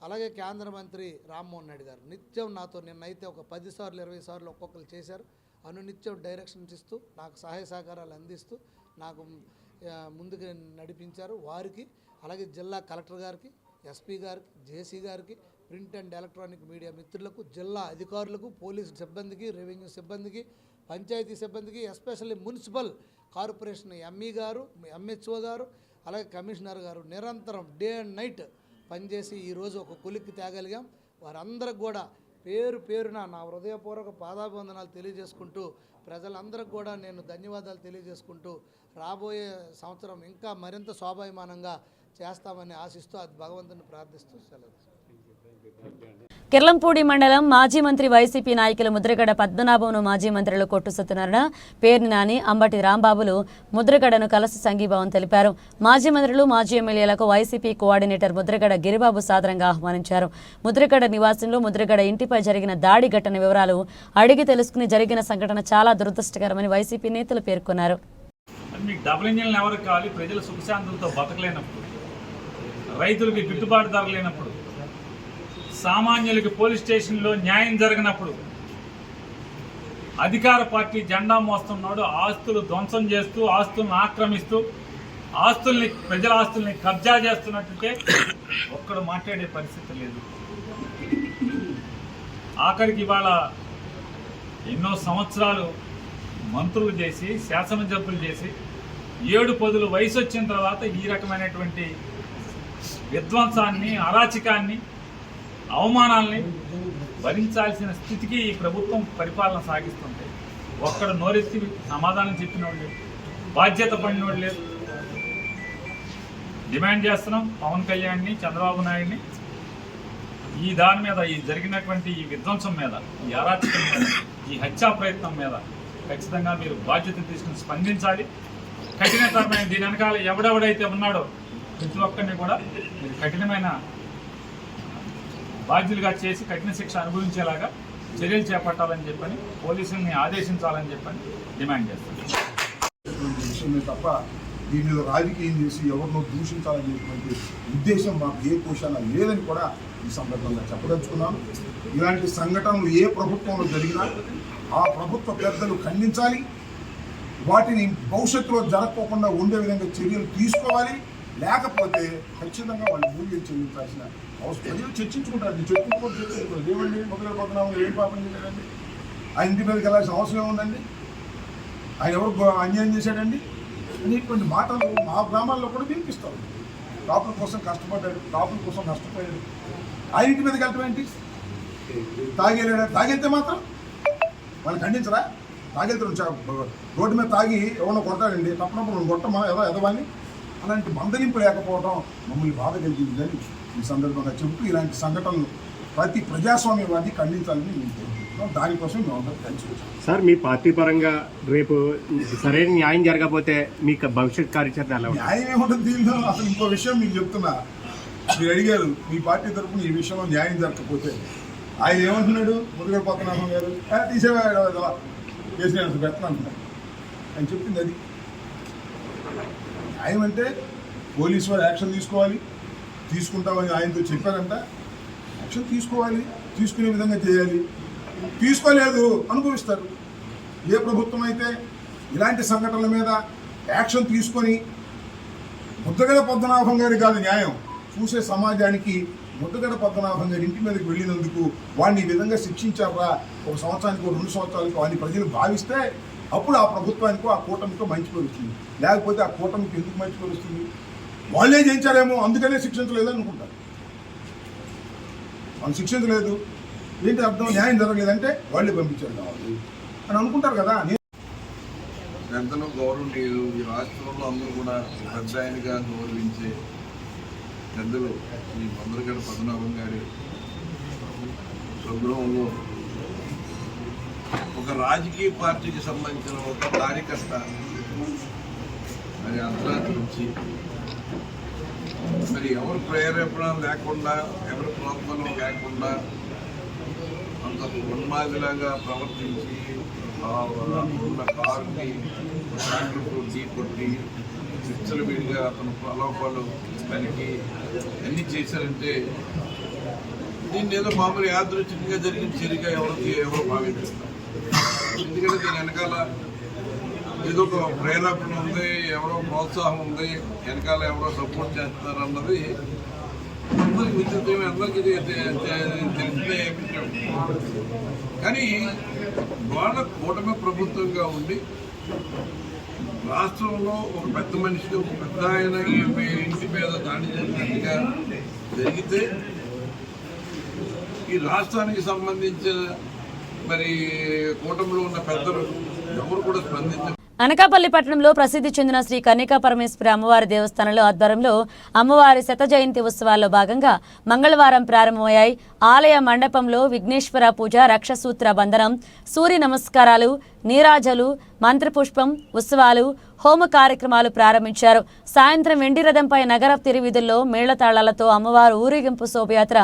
అలాగే కేంద్ర మంత్రి రామ్మోహన్ నాయుడు గారు నిత్యం నాతో నిన్నైతే ఒక 10 సార్లు 20 సార్లు ఒక్కొక్కరు చేశారు. అనునిత్యం డైరెక్షన్స్ ఇస్తూ నాకు సహాయ సహకారాలు అందిస్తూ నాకు ముందుకు నడిపించారు. వారికి, అలాగే జిల్లా కలెక్టర్ గారికి, ఎస్పీ గారికి, జేసీ గారికి, ప్రింట్ అండ్ ఎలక్ట్రానిక్ మీడియా మిత్రులకు, జిల్లా అధికారులకు, పోలీసు సిబ్బందికి, రెవెన్యూ సిబ్బందికి, పంచాయతీ సిబ్బందికి, ఎస్పెషల్లీ మున్సిపల్ కార్పొరేషన్ ఎంఈ గారు, ఎంహెచ్ఓ గారు, అలాగే కమిషనర్ గారు నిరంతరం డే అండ్ నైట్ పనిచేసి ఈరోజు ఒక కొలిక్కి తేగలిగాం. వారందరికి కూడా పేరు పేరున నా హృదయపూర్వక పాదాభివందనాలు తెలియజేసుకుంటూ ప్రజలందరికీ కూడా నేను ధన్యవాదాలు తెలియజేసుకుంటూ రాబోయే సంవత్సరం ఇంకా మరింత శోభాయమానంగా చేస్తామని ఆశిస్తూ అది భగవంతుని ప్రార్థిస్తూ సెలవు. కిర్లంపూడి మండలం మాజీ మంత్రి వైసీపీ నాయకులు ముద్రగడ పద్మనాభంను మాజీ మంత్రులు కొట్టు సత్యనారాయణ, పేర్ని నాని, అంబటి రాంబాబులు ముద్రగడను కలిసి సంఘీభావం తెలిపారు. మాజీ మంత్రులు, మాజీ ఎమ్మెల్యేలకు వైసీపీ కోఆర్డినేటర్ ముద్రగడ గిరిబాబు సాదరంగా ఆహ్వానించారు. ముద్రగడ నివాసంలో ముద్రగడ ఇంటిపై జరిగిన దాడి ఘటన వివరాలు అడిగి తెలుసుకుని జరిగిన సంఘటన చాలా దురదృష్టకరమని వైసీపీ నేతలు పేర్కొన్నారు. డబుల్ ఇంజిన్లు ఎవరికి కావాలి? ప్రజల సుఖశాంతులతో బతకలేనప్పుడు, రైతులకి గిట్టుబాటు ధర లేనప్పుడు, సామాన్యులకి పోలీస్ స్టేషన్లో న్యాయం జరగనప్పుడు, అధికార పార్టీ జెండా మోస్తున్నాడు ఆస్తులు ధ్వంసం చేస్తూ, ఆస్తులను ఆక్రమిస్తూ, ప్రజల ఆస్తుల్ని కబ్జా చేస్తున్నట్టుంటే ఒక్కడు మాట్లాడే పరిస్థితి లేదు. ఆఖరికి ఇవాళ ఎన్నో సంవత్సరాలు మంత్రులు చేసి, శాసనసభ్యులు చేసి, 7 వయసు వచ్చిన తర్వాత ఈ రకమైనటువంటి విధ్వంసాన్ని, అరాచకాన్ని, అవమానాల్ని భరించాల్సిన స్థితికి ఈ ప్రభుత్వం పరిపాలన సాగిస్తుంటే ఒక్కడు నోరెత్తి సమాధానం చెప్పినోడు లేదు, బాధ్యత పడినోడు లేదు. డిమాండ్ చేస్తున్నాం పవన్ కళ్యాణ్ని, చంద్రబాబు నాయుడిని ఈ దాని మీద, ఈ జరిగినటువంటి ఈ విధ్వంసం మీద, ఈ అరాచకం మీద, ఈ హత్యా ప్రయత్నం మీద ఖచ్చితంగా మీరు బాధ్యత తీసుకుని స్పందించాలి. కఠినతరమైన దీని వెనకాల ఎవడెవడైతే ఉన్నాడో ప్రతి ఒక్కరిని కూడా మీరు కఠినమైన బాధ్యులుగా చేసి కఠిన శిక్ష అనుభవించేలాగా చర్యలు చేపట్టాలని చెప్పని పోలీసుల్ని ఆదేశించాలని చెప్పని డిమాండ్ చేస్తాం. తప్ప దీని మీద రాజకీయం చేసి ఎవరినో దూషించాలనేటువంటి ఉద్దేశం మాకు ఏ కోశాన లేదని కూడా ఈ సందర్భంగా చెప్పదలుచుకున్నాను. ఇలాంటి సంఘటనలు ఏ ప్రభుత్వంలో జరిగినా ఆ ప్రభుత్వ పెద్దలు ఖండించాలి. వాటిని భవిష్యత్తులో జరగకోకుండా ఉండే విధంగా చర్యలు తీసుకోవాలి. లేకపోతే ఖచ్చితంగా వాళ్ళు మూల్యం చెల్లించాల్సిన అవసరం. ప్రజలు చర్చించుకుంటారు, చర్చించుకుంటారు. ఏమండి మొదలైపోతున్నాము, ఏం పాపం చేశాడండి, ఆయన ఇంటి మీదకి వెళ్ళాల్సిన అవసరం ఏముందండి, ఆయన ఎవరు అన్యాయం చేశాడండి అనేటువంటి మాటలు మా గ్రామాల్లో కూడా వినిపిస్తారు. కాపుల కోసం కష్టపడ్డాడు, కాపుల కోసం నష్టపోయాడు, ఆయన ఇంటి మీదకి వెళ్ళటం ఏంటి, తాగేలేడా, తాగెళ్తే మాత్రం వాళ్ళు ఖండించరా, తాగెళ్తే రోడ్డు మీద తాగి ఎవరినో కొడతాడండి, తప్పనప్పుడు కొట్టమా ఎదవాన్ని, అలాంటి మందలింపు లేకపోవడం మమ్మల్ని బాధ కలిగిందని ఈ సందర్భంగా చెబుతూ ఇలాంటి సంఘటనలు ప్రతి ప్రజాస్వామ్యవాది ఖండించాలని మేము కోరుకుంటున్నాం. దానికోసం మేము అందరం కలిసి వచ్చాం. సార్, మీ పార్టీ పరంగా రేపు సరైన న్యాయం జరగకపోతే మీకు భవిష్యత్ కార్యాచరణ ఎలా ఉంటుంది? న్యాయం ఏముంటుంది దీనిలో? అసలు ఇంకో విషయం మీకు చెప్తున్నా, మీరు అడిగారు మీ పార్టీ తరఫున ఈ విషయంలో న్యాయం జరగకపోతే ఆయన ఏమంటున్నాడు, ముదుగడ పద్మనాభం గారు తీసేవాడు కేసు నేను పెట్టను అంటున్నాడు. ఆయన చెప్పింది అది. న్యాయం అంటే పోలీసు వారు యాక్షన్ తీసుకోవాలి, తీసుకుంటామని ఆయనతో చెప్పారంట. యాక్షన్ తీసుకోవాలి, తీసుకునే విధంగా చేయాలి. తీసుకోలేదు అనుభవిస్తారు. ఏ ప్రభుత్వం అయితే ఇలాంటి సంఘటనల మీద యాక్షన్ తీసుకొని ముద్దగడ పద్మనాభం గారి కాదు న్యాయం, చూసే సమాజానికి ముద్దగడ పద్మనాభం గారి ఇంటి మీదకి వెళ్ళినందుకు వాడిని ఈ విధంగా శిక్షించారా, 1 సంవత్సరానికి 2 సంవత్సరాలకు వాడిని ప్రజలు భావిస్తే అప్పుడు ఆ ప్రభుత్వానికో ఆ కూటమికో మంచి పరుస్తుంది. లేకపోతే ఆ కూటమికి ఎందుకు మంచి పరుస్తుంది? వాళ్ళే చేయించారేమో అందుకనే శిక్షించలేదు అనుకుంటారు. వాళ్ళు శిక్షించలేదు ఏంటి అర్థం? న్యాయం జరగలేదంటే వాళ్ళే పంపించారు కావాలి అని అనుకుంటారు కదా. పెద్దలు గౌరవనీయులు ఈ రాష్ట్రంలో అందరూ కూడా పెద్ద ఆయనగా గౌరవించే పెద్దలు శ్రీ ముద్దగడ పద్మనాభం గారి స్వగృహంలో ఒక రాజకీయ పార్టీకి సంబంధించిన ఒక కార్యకర్త మరి అర్ధరాత్రి నుంచి మరి ఎవరు ప్రేరేపణ లేకుండా, ఎవరి ప్రోత్సాహం లేకుండా అంత ఉన్మాదిలాగా ప్రవర్తించి ఉన్న కారుని ట్రాక్టర్తో ఢీ కొట్టి విచ్చలవిడిగా అతను ప్రలోభాలు పనికి అన్నీ చేశారంటే దీన్ని ఏదో మామూలు యాదృచ్ఛికంగా జరిగిన చర్యగా ఎవరు భావించారు. ఎందుకంటే దీని వెనకాల ఏదో ఒక ప్రేరేపణ ఉంది, ఎవరో ప్రోత్సాహం ఉంది, వెనకాల ఎవరో సపోర్ట్ చేస్తున్నారు అన్నది అందరికి విచిత్రమే, అందరికీ తెలిసిందే విషయం. కానీ వాళ్ళ కూటమి ప్రభుత్వంగా ఉండి రాష్ట్రంలో ఒక పెద్ద మనిషికి, ఒక పెద్ద ఆయన ఇంటి మీద దాడి చేసినట్టుగా జరిగితే ఈ రాష్ట్రానికి సంబంధించిన మరి కూటమిలో ఉన్న పెద్దలు ఎవరు కూడా స్పందించారు. అనకాపల్లి పట్టణంలో ప్రసిద్ధి చెందిన శ్రీ కన్యకా పరమేశ్వరి అమ్మవారి దేవస్థానంలో ఆధ్వర్యంలో అమ్మవారి శత జయంతి ఉత్సవాల్లో భాగంగా మంగళవారం ప్రారంభమయ్యాయి. ఆలయ మండపంలో విఘ్నేశ్వర పూజ, రక్షసూత్ర బంధనం, సూర్య నమస్కారాలు, నీరాజలు, మంత్రపుష్పం, ఉత్సవాలు, హోమ కార్యక్రమాలు ప్రారంభించారు. సాయంత్రం వెండి రథంపై నగర తిరువీధుల్లో మేళతాళాలతో అమ్మవారు ఊరేగింపు శోభయాత్ర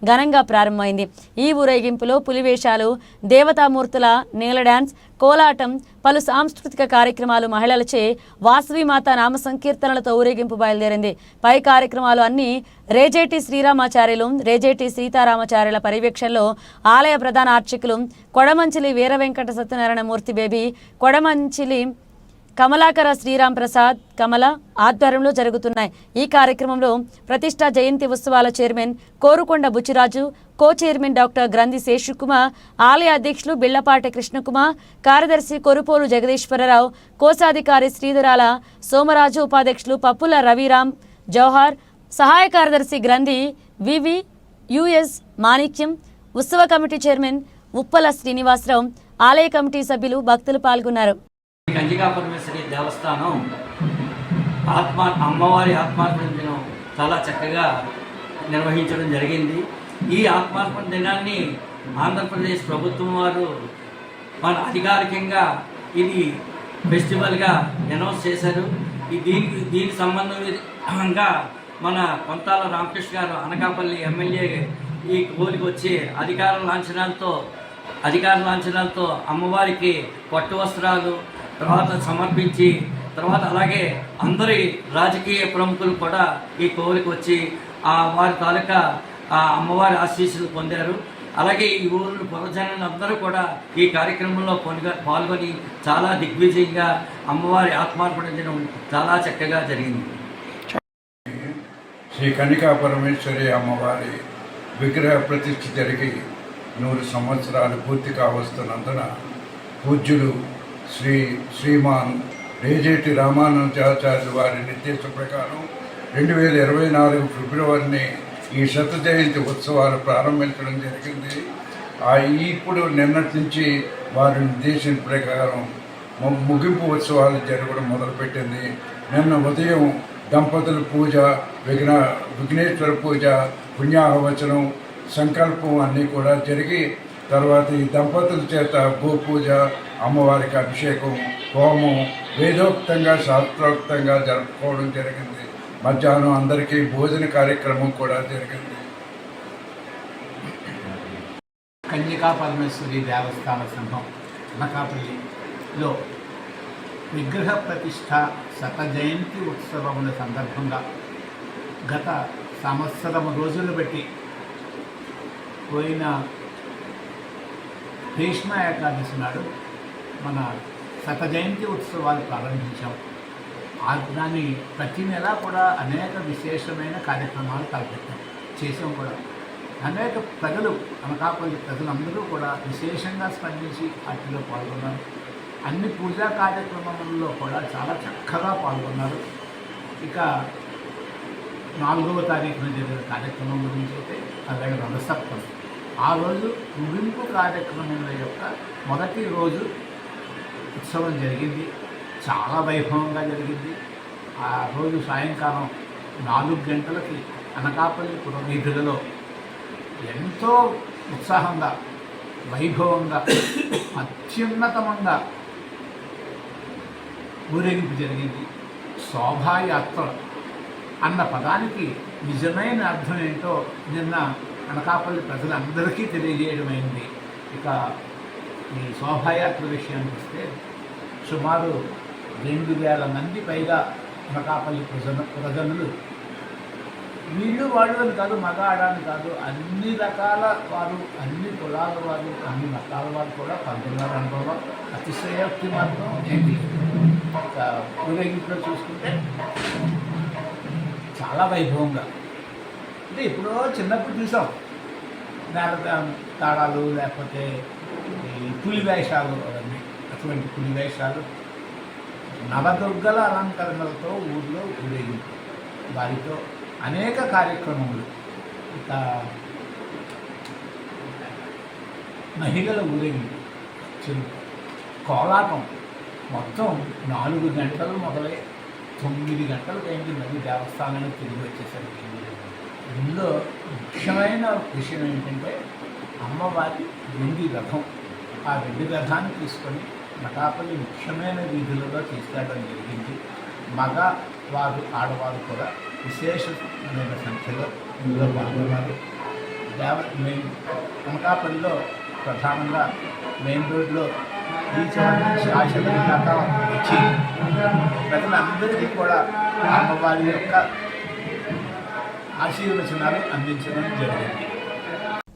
ఘనంగా ప్రారంభమైంది. ఈ ఊరేగింపులో పులివేషాలు, దేవతామూర్తుల నీల డ్యాన్స్, కోలాటం, పలు సాంస్కృతిక కార్యక్రమాలు, మహిళలచే వాసవిమాత నామ సంకీర్తనలతో ఊరేగింపు బయలుదేరింది. పై కార్యక్రమాలు అన్ని రేజేటి శ్రీరామాచార్యులు, రేజేటి సీతారామాచార్యుల పర్యవేక్షణలో ఆలయ ప్రధాన అర్చకులు కొడమంచిలి వీర వెంకట సత్యనారాయణమూర్తి బేబీ, కొడమంచిలి కమలాకర శ్రీరామ్ ప్రసాద్ కమల ఆధ్వర్యంలో జరుగుతున్నాయి. ఈ కార్యక్రమంలో ప్రతిష్టా జయంతి ఉత్సవాల చైర్మన్ కోరుకొండ బుచ్చిరాజు, కో చైర్మన్ డాక్టర్ గ్రంథి శేషుకుమార్, ఆలయ అధ్యక్షులు బిళ్లపాటి కృష్ణకుమార్, కార్యదర్శి కొరుపోలు జగదీశ్వరరావు, కోశాధికారి శ్రీధరాల సోమరాజు, ఉపాధ్యక్షులు పప్పుల రవిరామ్ జౌహార్, సహాయ కార్యదర్శి గ్రంథి వివి యుఎస్ మాణిక్యం, ఉత్సవ కమిటీ చైర్మన్ ఉప్పల శ్రీనివాసరావు, ఆలయ కమిటీ సభ్యులు, భక్తులు పాల్గొన్నారు. కన్యకా పరమేశ్వరి దేవస్థానం అమ్మవారి ఆత్మార్పణ దినం చాలా చక్కగా నిర్వహించడం జరిగింది. ఈ ఆత్మార్పణ దినాన్ని ఆంధ్రప్రదేశ్ ప్రభుత్వం వారు మన అధికారికంగా ఇది ఫెస్టివల్గా అనౌన్స్ చేశారు. దీనికి సంబంధంగా మన కొంతాల రామకృష్ణ గారు అనకాపల్లి ఎమ్మెల్యే ఈ కోలికి వచ్చి అధికార లాంఛనాలతో అమ్మవారికి పట్టు వస్త్రాలు తర్వాత సమర్పించి, తర్వాత అలాగే అందరి రాజకీయ ప్రముఖులు కూడా ఈ కోవిలికి వచ్చి వారి తాలూకా అమ్మవారి ఆశీస్సులు పొందారు. అలాగే ఈ ఊరు ప్రజలందరూ కూడా ఈ కార్యక్రమంలో పాల్గొని చాలా దిగ్విజయంగా అమ్మవారి ఆత్మార్పణించడం చాలా చక్కగా జరిగింది. శ్రీ కన్నికా పరమేశ్వరి అమ్మవారి విగ్రహ ప్రతిష్ఠ జరిగి 100 సంవత్సరాలు పూర్తి కావస్తున్నందున పూజ్యులు శ్రీమాన్ రేజేటి రామానుజాచార్యులు వారి నిర్దేశం ప్రకారం 2024 ఫిబ్రవరిని ఈ శత జయంతి ఉత్సవాలు ప్రారంభించడం జరిగింది. ఇప్పుడు నిన్నటి నుంచి వారి నిర్దేశం ప్రకారం ముగింపు ఉత్సవాలు జరగడం మొదలుపెట్టింది. నిన్న ఉదయం దంపతుల పూజ, విఘ్నేశ్వర పూజ, పుణ్యాహవచనం, సంకల్పం అన్నీ కూడా జరిగి తర్వాత ఈ దంపతుల చేత గోపూజ, అమ్మవారికి అభిషేకం, హోమం వేదోక్తంగా శాస్త్రోక్తంగా జరుపుకోవడం జరిగింది. మధ్యాహ్నం అందరికీ భోజన కార్యక్రమం కూడా జరిగింది. కన్యకా పరమేశ్వరి దేవస్థాన సంఘం అనకాపల్లిలో విగ్రహ ప్రతిష్ట శత జయంతి ఉత్సవముల సందర్భంగా గత సంవత్సరం రోజులు బట్టి పోయిన భీష్మ ఏకాదశి నాడు మన శత జయంతి ఉత్సవాలు ప్రారంభించాం. దాన్ని ప్రతి నెల కూడా అనేక విశేషమైన కార్యక్రమాలు తలపెట్టాం, చేసాం కూడా. అనేక ప్రజలు, అనకాపల్లి ప్రజలందరూ కూడా విశేషంగా స్పందించి వాటిలో పాల్గొన్నారు. అన్ని పూజా కార్యక్రమాలలో కూడా చాలా చక్కగా పాల్గొన్నారు. ఇక 4వ తారీఖున జరిగిన కార్యక్రమం గురించి అయితే అలాగే రథసప్తమి, ఆ రోజు ముగింపు కార్యక్రమాల యొక్క మొదటి రోజు ఉత్సవం జరిగింది. చాలా వైభవంగా జరిగింది. ఆ రోజు సాయంకాలం 4 గంటలకి అనకాపల్లి పురవీధులలో ఎంతో ఉత్సాహంగా, వైభవంగా, అత్యున్నతమంగా ఊరేగింపు జరిగింది. శోభాయాత్ర అన్న పదానికి నిజమైన అర్థం ఏంటో నిన్న అనకాపల్లి ప్రజలందరికీ తెలియజేయడమైంది. ఇక ఈ శోభాయాత్ర విషయానికి వస్తే సుమారు 2000 మంది పైగా అనకాపల్లి ప్రజలు వీళ్ళు వాళ్ళు అని కాదు, మగ ఆడని కాదు, అన్ని రకాల వారు, అన్ని కులాల వారు, అన్ని మతాల వారు కూడా పాల్గొన్నారు. అనుభవం అతిశయోక్తి మాత్రం ఏంటి, ఊరేగింపులో చూసుకుంటే చాలా వైభవంగా. అంటే ఎప్పుడో చిన్నప్పుడు చూసాం తాళాలు, లేకపోతే ఈ పులి వేషాలు, అవన్నీ అటువంటి పులి వేషాలు, నవదుర్గల అలంకరణలతో ఊళ్ళో ఊరేగింపు, వారితో అనేక కార్యక్రమములు. ఇక మహిళల ఊరేగింపు, కోలాటం మొత్తం 4 గంటలు మొదలై 9 గంటలకు అయింది మళ్ళీ దేవస్థానానికి తిరిగి వచ్చేసరికి. ఇందులో ముఖ్యమైన విషయం ఏంటంటే అమ్మవారి వెండి రథం. ఆ వెండి రథాన్ని తీసుకొని అనకాపల్లి ముఖ్యమైన వీధులలో తీసుకెళ్ళడం జరిగింది. మగ వారు, ఆడవారు కూడా విశేషమైన సంఖ్యలో ఇందులో పాల్గొన్నారు. అనకాపల్లిలో ప్రధానంగా మెయిన్ రోడ్లో ఈ చోట నుంచి ఆశలు దాకా వచ్చి ప్రజలందరికీ కూడా అమ్మవారి యొక్క ఆశీర్వచనాలు అందించడం జరిగింది.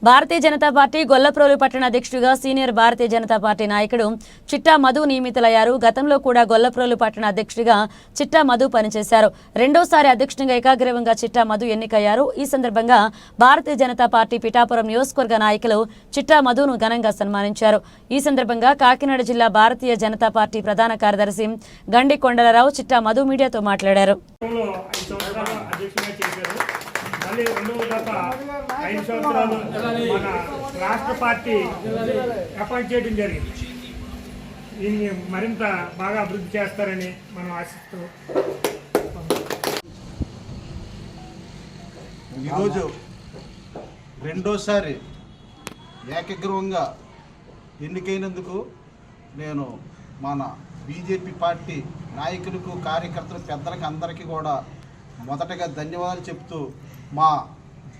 భారతీయ జనతా పార్టీ గొల్లప్రోలు పట్టణ అధ్యక్షుడిగా సీనియర్ భారతీయ జనతా పార్టీ నాయకుడు చిట్టా మధు నియమితులయ్యారు. గతంలో కూడా గొల్లప్రోలు పట్టణ అధ్యక్షుడిగా చిట్టా మధు పనిచేశారు. రెండోసారి అధ్యక్షునిగా ఏకాగ్రీవంగా చిట్టా మధు ఎన్నికయ్యారు. ఈ సందర్భంగా భారతీయ జనతా పార్టీ పిఠాపురం నియోజకవర్గ నాయకులు చిట్టా మధును ఘనంగా సన్మానించారు. ఈ సందర్భంగా కాకినాడ జిల్లా భారతీయ జనతా పార్టీ ప్రధాన కార్యదర్శి గండి కొండలరావు చిట్టా మధు మీడియాతో మాట్లాడారు. మళ్ళీ 2వ దఫా 5 సంవత్సరాలు మన రాష్ట్ర పార్టీ అపాయింట్ చేయడం జరిగింది. దీన్ని మరింత బాగా అభివృద్ధి చేస్తారని మనం ఆశిస్తూ ఈరోజు రెండోసారి ఏకగ్రీవంగా ఎన్నికైనందుకు నేను మన బీజేపీ పార్టీ నాయకులకు, కార్యకర్తలు, పెద్దలకు అందరికీ కూడా మొదటగా ధన్యవాదాలు చెప్తూ, మా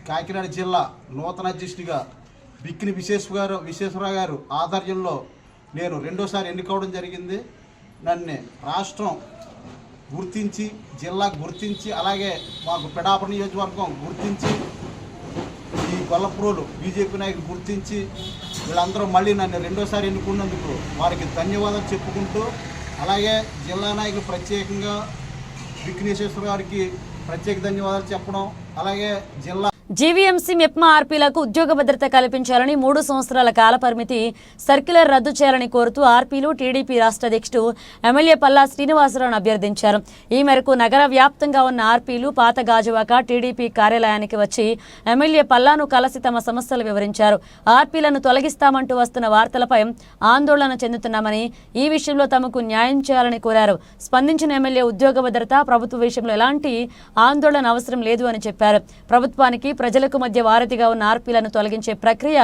కాకినాడ జిల్లా నూతన అధ్యక్షుడిగా బిక్కిని విశ్వేశ్వరరావు గారు ఆధ్వర్యంలో నేను రెండోసారి ఎన్నికవడం జరిగింది. నన్ను రాష్ట్రం గుర్తించి, జిల్లా గుర్తించి, అలాగే మాకు పిఠాపురం నియోజకవర్గం గుర్తించి ఈ గొల్లప్రోలు బీజేపీ నాయకులు గుర్తించి వీళ్ళందరూ మళ్ళీ నన్ను రెండోసారి ఎన్నుకున్నందుకు వారికి ధన్యవాదాలు చెప్పుకుంటూ, అలాగే జిల్లా నాయకులు ప్రత్యేకంగా విఘ్నేశ్వర గారికి ప్రత్యేక ధన్యవాదాలు చెప్పడం, అలాగే జిల్లా జీవీఎంసీ మెప్మా ఆర్పీలకు ఉద్యోగ భద్రత కల్పించాలని 3 సంవత్సరాల కాలపరిమితి సర్క్యులర్ రద్దు చేయాలని కోరుతూ ఆర్పీలు టీడీపీ రాష్ట్ర అధ్యక్షుడు ఎమ్మెల్యే పల్లా శ్రీనివాసరావును అభ్యర్థించారు. ఈ మేరకు నగర వ్యాప్తంగా ఉన్న ఆర్పీలు పాత గాజువాక టీడీపీ కార్యాలయానికి వచ్చి ఎమ్మెల్యే పల్లాను కలిసి తమ సమస్యలు వివరించారు. ఆర్పీలను తొలగిస్తామంటూ వస్తున్న వార్తలపై ఆందోళన చెందుతున్నామని, ఈ విషయంలో తమకు న్యాయం చేయాలని కోరారు. స్పందించిన ఎమ్మెల్యే ఉద్యోగ భద్రత, ప్రభుత్వ విషయంలో ఎలాంటి ఆందోళన అవసరం లేదు అని చెప్పారు. ప్రభుత్వానికి ప్రజలకు మధ్య వారధిగా ఉన్న ఆర్పీలను తొలగించే ప్రక్రియ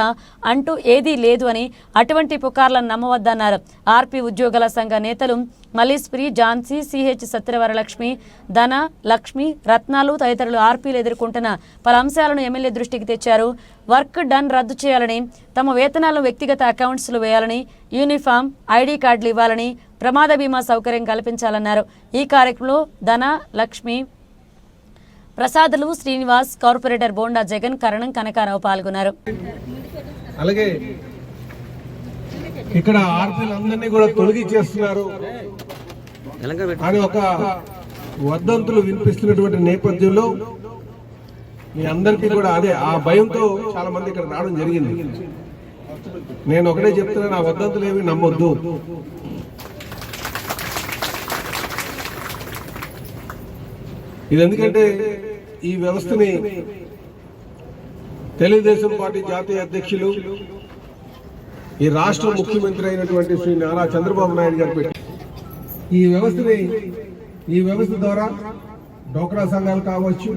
అంటూ ఏదీ లేదు అని, అటువంటి పుకార్లను నమ్మవద్దన్నారు. ఆర్పీ ఉద్యోగుల సంఘ నేతలు మల్లీశ్వరి, ఝాన్సీ, సిహెచ్ సత్యవరలక్ష్మి, ధన, లక్ష్మి, రత్నాలు తదితరులు ఆర్పీలు ఎదుర్కొంటున్న పలు అంశాలను ఎమ్మెల్యే దృష్టికి తెచ్చారు. వర్క్ డన్ రద్దు చేయాలని, తమ వేతనాలను వ్యక్తిగత అకౌంట్స్లో వేయాలని, యూనిఫామ్, ఐడి కార్డులు ఇవ్వాలని, ప్రమాద బీమా సౌకర్యం కల్పించాలన్నారు. ఈ కార్యక్రమంలో ధన, లక్ష్మి, ప్రసాదులు, శ్రీనివాస్, కార్పొరేటర్ బోండా జగన్, కరణం, కనకారావు పాల్గొన్నారు. అలాగే ఇక్కడ ఆర్పీలందరినీ కూడా తొలగించేస్తున్నారు అని ఒక వదంతులు వినిపిస్తున్నటువంటి నేపథ్యంలో మీ అందరికీ కూడా అదే ఆ భయంతో చాలా మంది ఇక్కడ రావడం జరిగింది. నేను ఒకటే చెప్తున్నాను, ఆ వదంతులు ఏమి నమ్మొద్దు. ఇది ఎందుకంటే ఈ వ్యవస్థని తెలుగుదేశం పార్టీ జాతీయ అధ్యక్షులు, ఈ రాష్ట్ర ముఖ్యమంత్రి అయినటువంటి శ్రీ నారా చంద్రబాబు నాయుడు గారు పెట్టి ఈ వ్యవస్థ ద్వారా డోక్రా సంఘాలు కావచ్చు,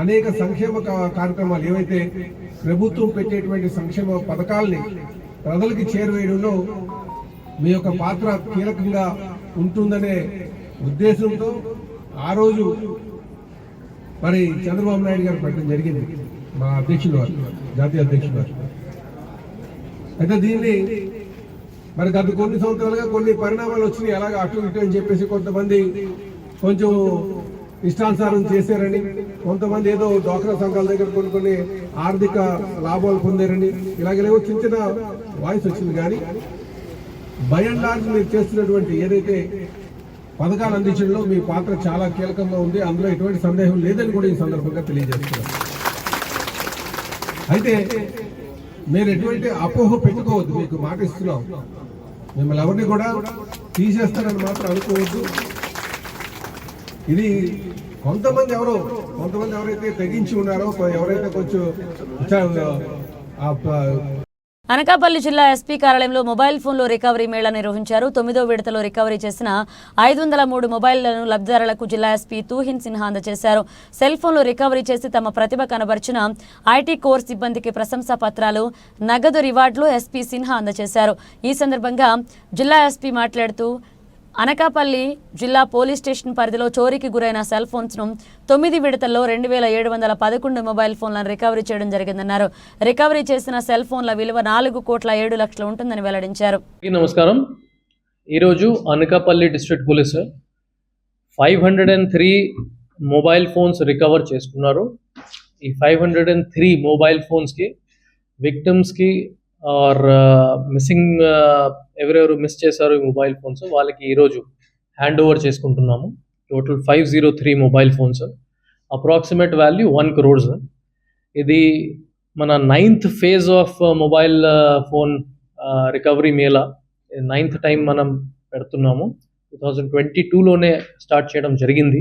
అనేక సంక్షేమ కార్యక్రమాలు ఏవైతే ప్రభుత్వం పెట్టేటువంటి సంక్షేమ పథకాలని ప్రజలకి చేరువేయడంలో మీ యొక్క పాత్ర కీలకంగా ఉంటుందనే ఉద్దేశంతో ఆ రోజు మరి చంద్రబాబు నాయుడు గారు పెట్టడం జరిగింది, మా అధ్యక్షులు వారు, జాతీయ అధ్యక్షులు వారు. అయితే దీన్ని మరి గత కొన్ని సంవత్సరాలుగా కొన్ని పరిణామాలు వచ్చినాయి. అలాగే అటు ఇటు అని చెప్పేసి కొంతమంది కొంచెం ఇష్టానుసారం చేశారని, కొంతమంది ఏదో డ్వాక్రా సంఘాల దగ్గర కొన్ని ఆర్థిక లాభాలు పొందారని, ఇలాగేవో చిన్న చిన్న వాయిస్ వచ్చింది. కానీ బై అండ్ లార్జ్ మీరు చేస్తున్నటువంటి ఏదైతే పథకాలు అందించడంలో మీ పాత్ర చాలా కీలకంగా ఉంది. అందులో ఎటువంటి సందేహం లేదని కూడా ఈ సందర్భంగా తెలియజేస్తున్నాం. అయితే మీరు ఎటువంటి అపోహ పెట్టుకోవద్దు, మీకు మాట ఇస్తున్నాం. మిమ్మల్ని ఎవరిని కూడా తీసేస్తారని మాత్రం అనుకోవద్దు. ఇది కొంతమంది ఎవరైతే తెగించి ఉన్నారో, ఎవరైతే కొంచెం అనకాపల్లి జిల్లా ఎస్పీ కార్యాలయంలో మొబైల్ ఫోన్లో రికవరీ మేళా నిర్వహించారు. 9వ విడతలో రికవరీ చేసిన 503 మొబైళ్లను లబ్ధిదారులకు జిల్లా ఎస్పీ తూహిన్ సిన్హా అందజేశారు. సెల్ ఫోన్లో రికవరీ చేసి తమ ప్రతిభ కనబర్చిన ఐటీ కోర్ సిబ్బందికి ప్రశంసా పత్రాలు, నగదు రివార్డులు ఎస్పీ సిన్హా అందజేశారు. ఈ సందర్భంగా జిల్లా ఎస్పీ మాట్లాడుతూ అనకాపల్లి జిల్లా పోలీస్ స్టేషన్ పరిధిలో చోరీకి గురైన సెల్ ఫోన్స్ను 9 విడతల్లో 2711 మొబైల్ ఫోన్లను రికవరీ చేయడం జరిగిందన్నారు. రికవరీ చేసిన సెల్ ఫోన్ల విలువ 4,07,00,000 ఉంటుందని వెల్లడించారు. నమస్కారం. ఈరోజు Anakapalli district police 503 mobile phones recover చేసుకున్నారు. ఈ 503 మొబైల్ ఫోన్స్కి విక్టిమ్స్కి ఆర్ మిస్సింగ్ ఎవరెవరు మిస్ చేశారు ఈ మొబైల్ ఫోన్స్ వాళ్ళకి ఈరోజు హ్యాండ్ ఓవర్ చేసుకుంటున్నాము. Total 503 mobile phones, approximate value 1 crore. ఇది మన 9th phase of mobile phone recovery Mela, 9th time మనం పెడుతున్నాము. 2022లోనే స్టార్ట్ చేయడం జరిగింది.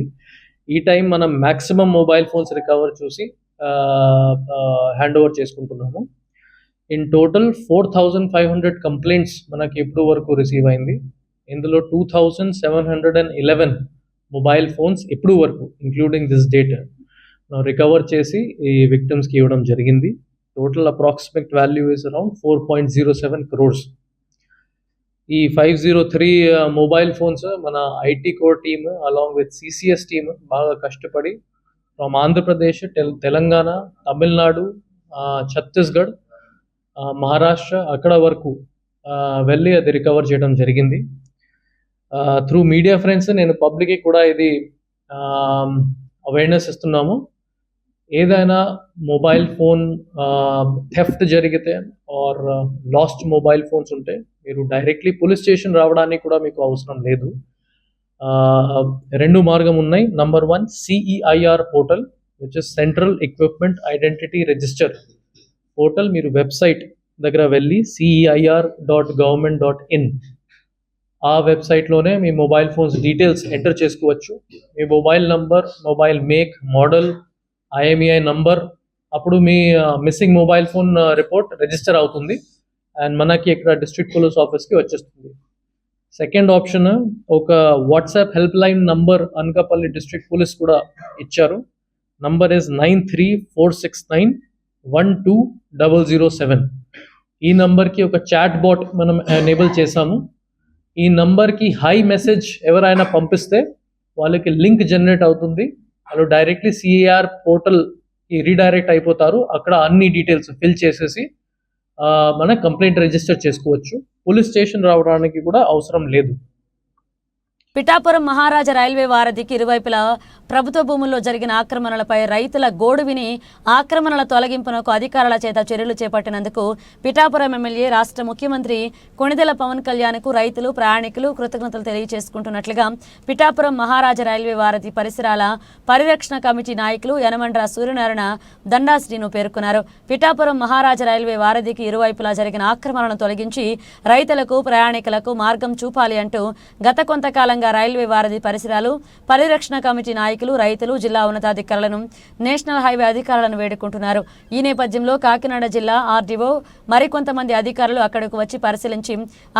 ఈ టైం మనం మ్యాక్సిమం మొబైల్ ఫోన్స్ రికవర్ చూసి హ్యాండ్ ఓవర్ చేసుకుంటున్నాము. ఇన్ టోటల్ 4,500 కంప్లైంట్స్ మనకి ఇప్పుడు వరకు రిసీవ్ అయింది. ఇందులో 2,711 మొబైల్ ఫోన్స్ ఇప్పుడు వరకు ఇంక్లూడింగ్ దిస్ డేట్ రికవర్ చేసి ఈ విక్టిమ్స్కి ఇవ్వడం జరిగింది. Total approximate value is around 4.07 crores. ఈ 503 మొబైల్ ఫోన్స్ మన IT core team along with CCS team బాగా కష్టపడి ఫ్రమ్ ఆంధ్రప్రదేశ్, తెలంగాణ, తమిళనాడు, ఛత్తీస్గఢ్, మహారాష్ట్ర అక్కడ వరకు వెళ్ళి అది రికవర్ చేయడం జరిగింది. త్రూ మీడియా ఫ్రెండ్స్ నేను పబ్లిక్కి కూడా ఇది అవేర్నెస్ ఇస్తున్నాము. ఏదైనా మొబైల్ ఫోన్ థెఫ్ట్ జరిగితే ఆర్ లాస్ట్ మొబైల్ ఫోన్స్ ఉంటే మీరు డైరెక్ట్లీ పోలీస్ స్టేషన్ రావడానికి కూడా మీకు అవసరం లేదు. 2 మార్గం ఉన్నాయి. Number 1 CEIR portal which is central equipment identity register portal. మీరు వెబ్సైట్ దగ్గర వెళ్ళి CEIR.government.in ఆ వెబ్సైట్లోనే మీ మొబైల్ ఫోన్స్ డీటెయిల్స్ ఎంటర్ చేసుకోవచ్చు. మీ mobile number, mobile make, model, IMEI number, అప్పుడు మీ missing mobile phone report register అవుతుంది అండ్ మనకి ఇక్కడ డిస్ట్రిక్ట్ పోలీస్ ఆఫీస్కి వచ్చేస్తుంది. సెకండ్ ఆప్షన్ ఒక WhatsApp help line number Anakapalli district police కూడా ఇచ్చారు. Number is 9346912007. ఈ నంబర్కి ఒక చాట్ బాట్ మనం ఎనేబుల్ చేసాము. ఈ నంబర్కి హై మెసేజ్ ఎవరైనా పంపిస్తే వాళ్ళకి లింక్ జనరేట్ అవుతుంది. వాళ్ళు డైరెక్ట్లీ CEIR పోర్టల్కి రీడైరెక్ట్ అయిపోతారు. అక్కడ అన్ని డీటెయిల్స్ ఫిల్ చేసేసి మన కంప్లైంట్ రిజిస్టర్ చేసుకోవచ్చు. పోలీస్ స్టేషన్ రావడానికి కూడా అవసరం లేదు. పిఠాపురం మహారాజా రైల్వే వారధికి ఇరువైపులా ప్రభుత్వ భూముల్లో జరిగిన ఆక్రమణలపై రైతుల గోడు విని ఆక్రమణల తొలగింపునకు అధికారుల చేత చర్యలు చేపట్టినందుకు పిఠాపురం ఎమ్మెల్యే రాష్ట్ర ముఖ్యమంత్రి కొణిదెల పవన్ కళ్యాణ్కు రైతులు, ప్రయాణికులు కృతజ్ఞతలు తెలియజేసుకుంటున్నట్లుగా పిఠాపురం మహారాజా రైల్వే వారధి పరిసరాల పరిరక్షణ కమిటీ నాయకులు యనమండ్ర సూర్యనారాయణ దండా శ్రీను పేర్కొన్నారు. పిఠాపురం మహారాజా రైల్వే వారధికి ఇరువైపులా జరిగిన ఆక్రమణలను తొలగించి రైతులకు, ప్రయాణికులకు మార్గం చూపాలి అంటూ గత కొంతకాలంగా రైల్వే వారధి పరిసరాలు పరిరక్షణ కమిటీ నాయకులు, రైతులు, జిల్లా ఉన్నతాధికారులను, నేషనల్ హైవే అధికారులను వేడుకుంటున్నారు. ఈ నేపథ్యంలో కాకినాడ జిల్లా RDO మరికొంతమంది అధికారులు అక్కడకు వచ్చి పరిశీలించి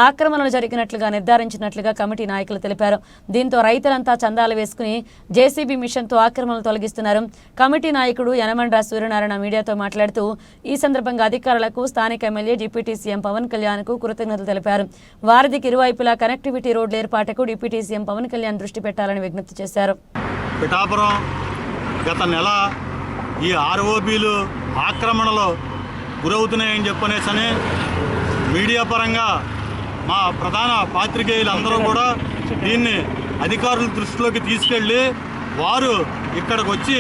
ఆక్రమణలు జరిగినట్లుగా నిర్ధారించినట్లుగా కమిటీ నాయకులు తెలిపారు. దీంతో రైతులంతా చందాలు వేసుకుని JCB మిషన్తో ఆక్రమణలు తొలగిస్తున్నారు. కమిటీ నాయకుడు యనమండ్ర సూర్యనారాయణ మీడియాతో మాట్లాడుతూ ఈ సందర్భంగా అధికారులకు, స్థానిక ఎమ్మెల్యే, డిప్యూటీ సీఎం పవన్ కళ్యాణ్కు కృతజ్ఞతలు తెలిపారు. వారధికి ఇరువైపులా కనెక్టివిటీ రోడ్ల ఏర్పాటుకు డిప్యూటీ సీఎం పవన్ కళ్యాణ్ దృష్టి పెట్టాలని విజ్ఞప్తి చేశారు. పిఠాపురం గత నెల ఈ ROBలు ఆక్రమణలో గురవుతున్నాయని చెప్పనేసని మీడియా పరంగా మా ప్రధాన పాత్రికేయులందరూ కూడా దీన్ని అధికారుల దృష్టిలోకి తీసుకెళ్ళి వారు ఇక్కడికి వచ్చి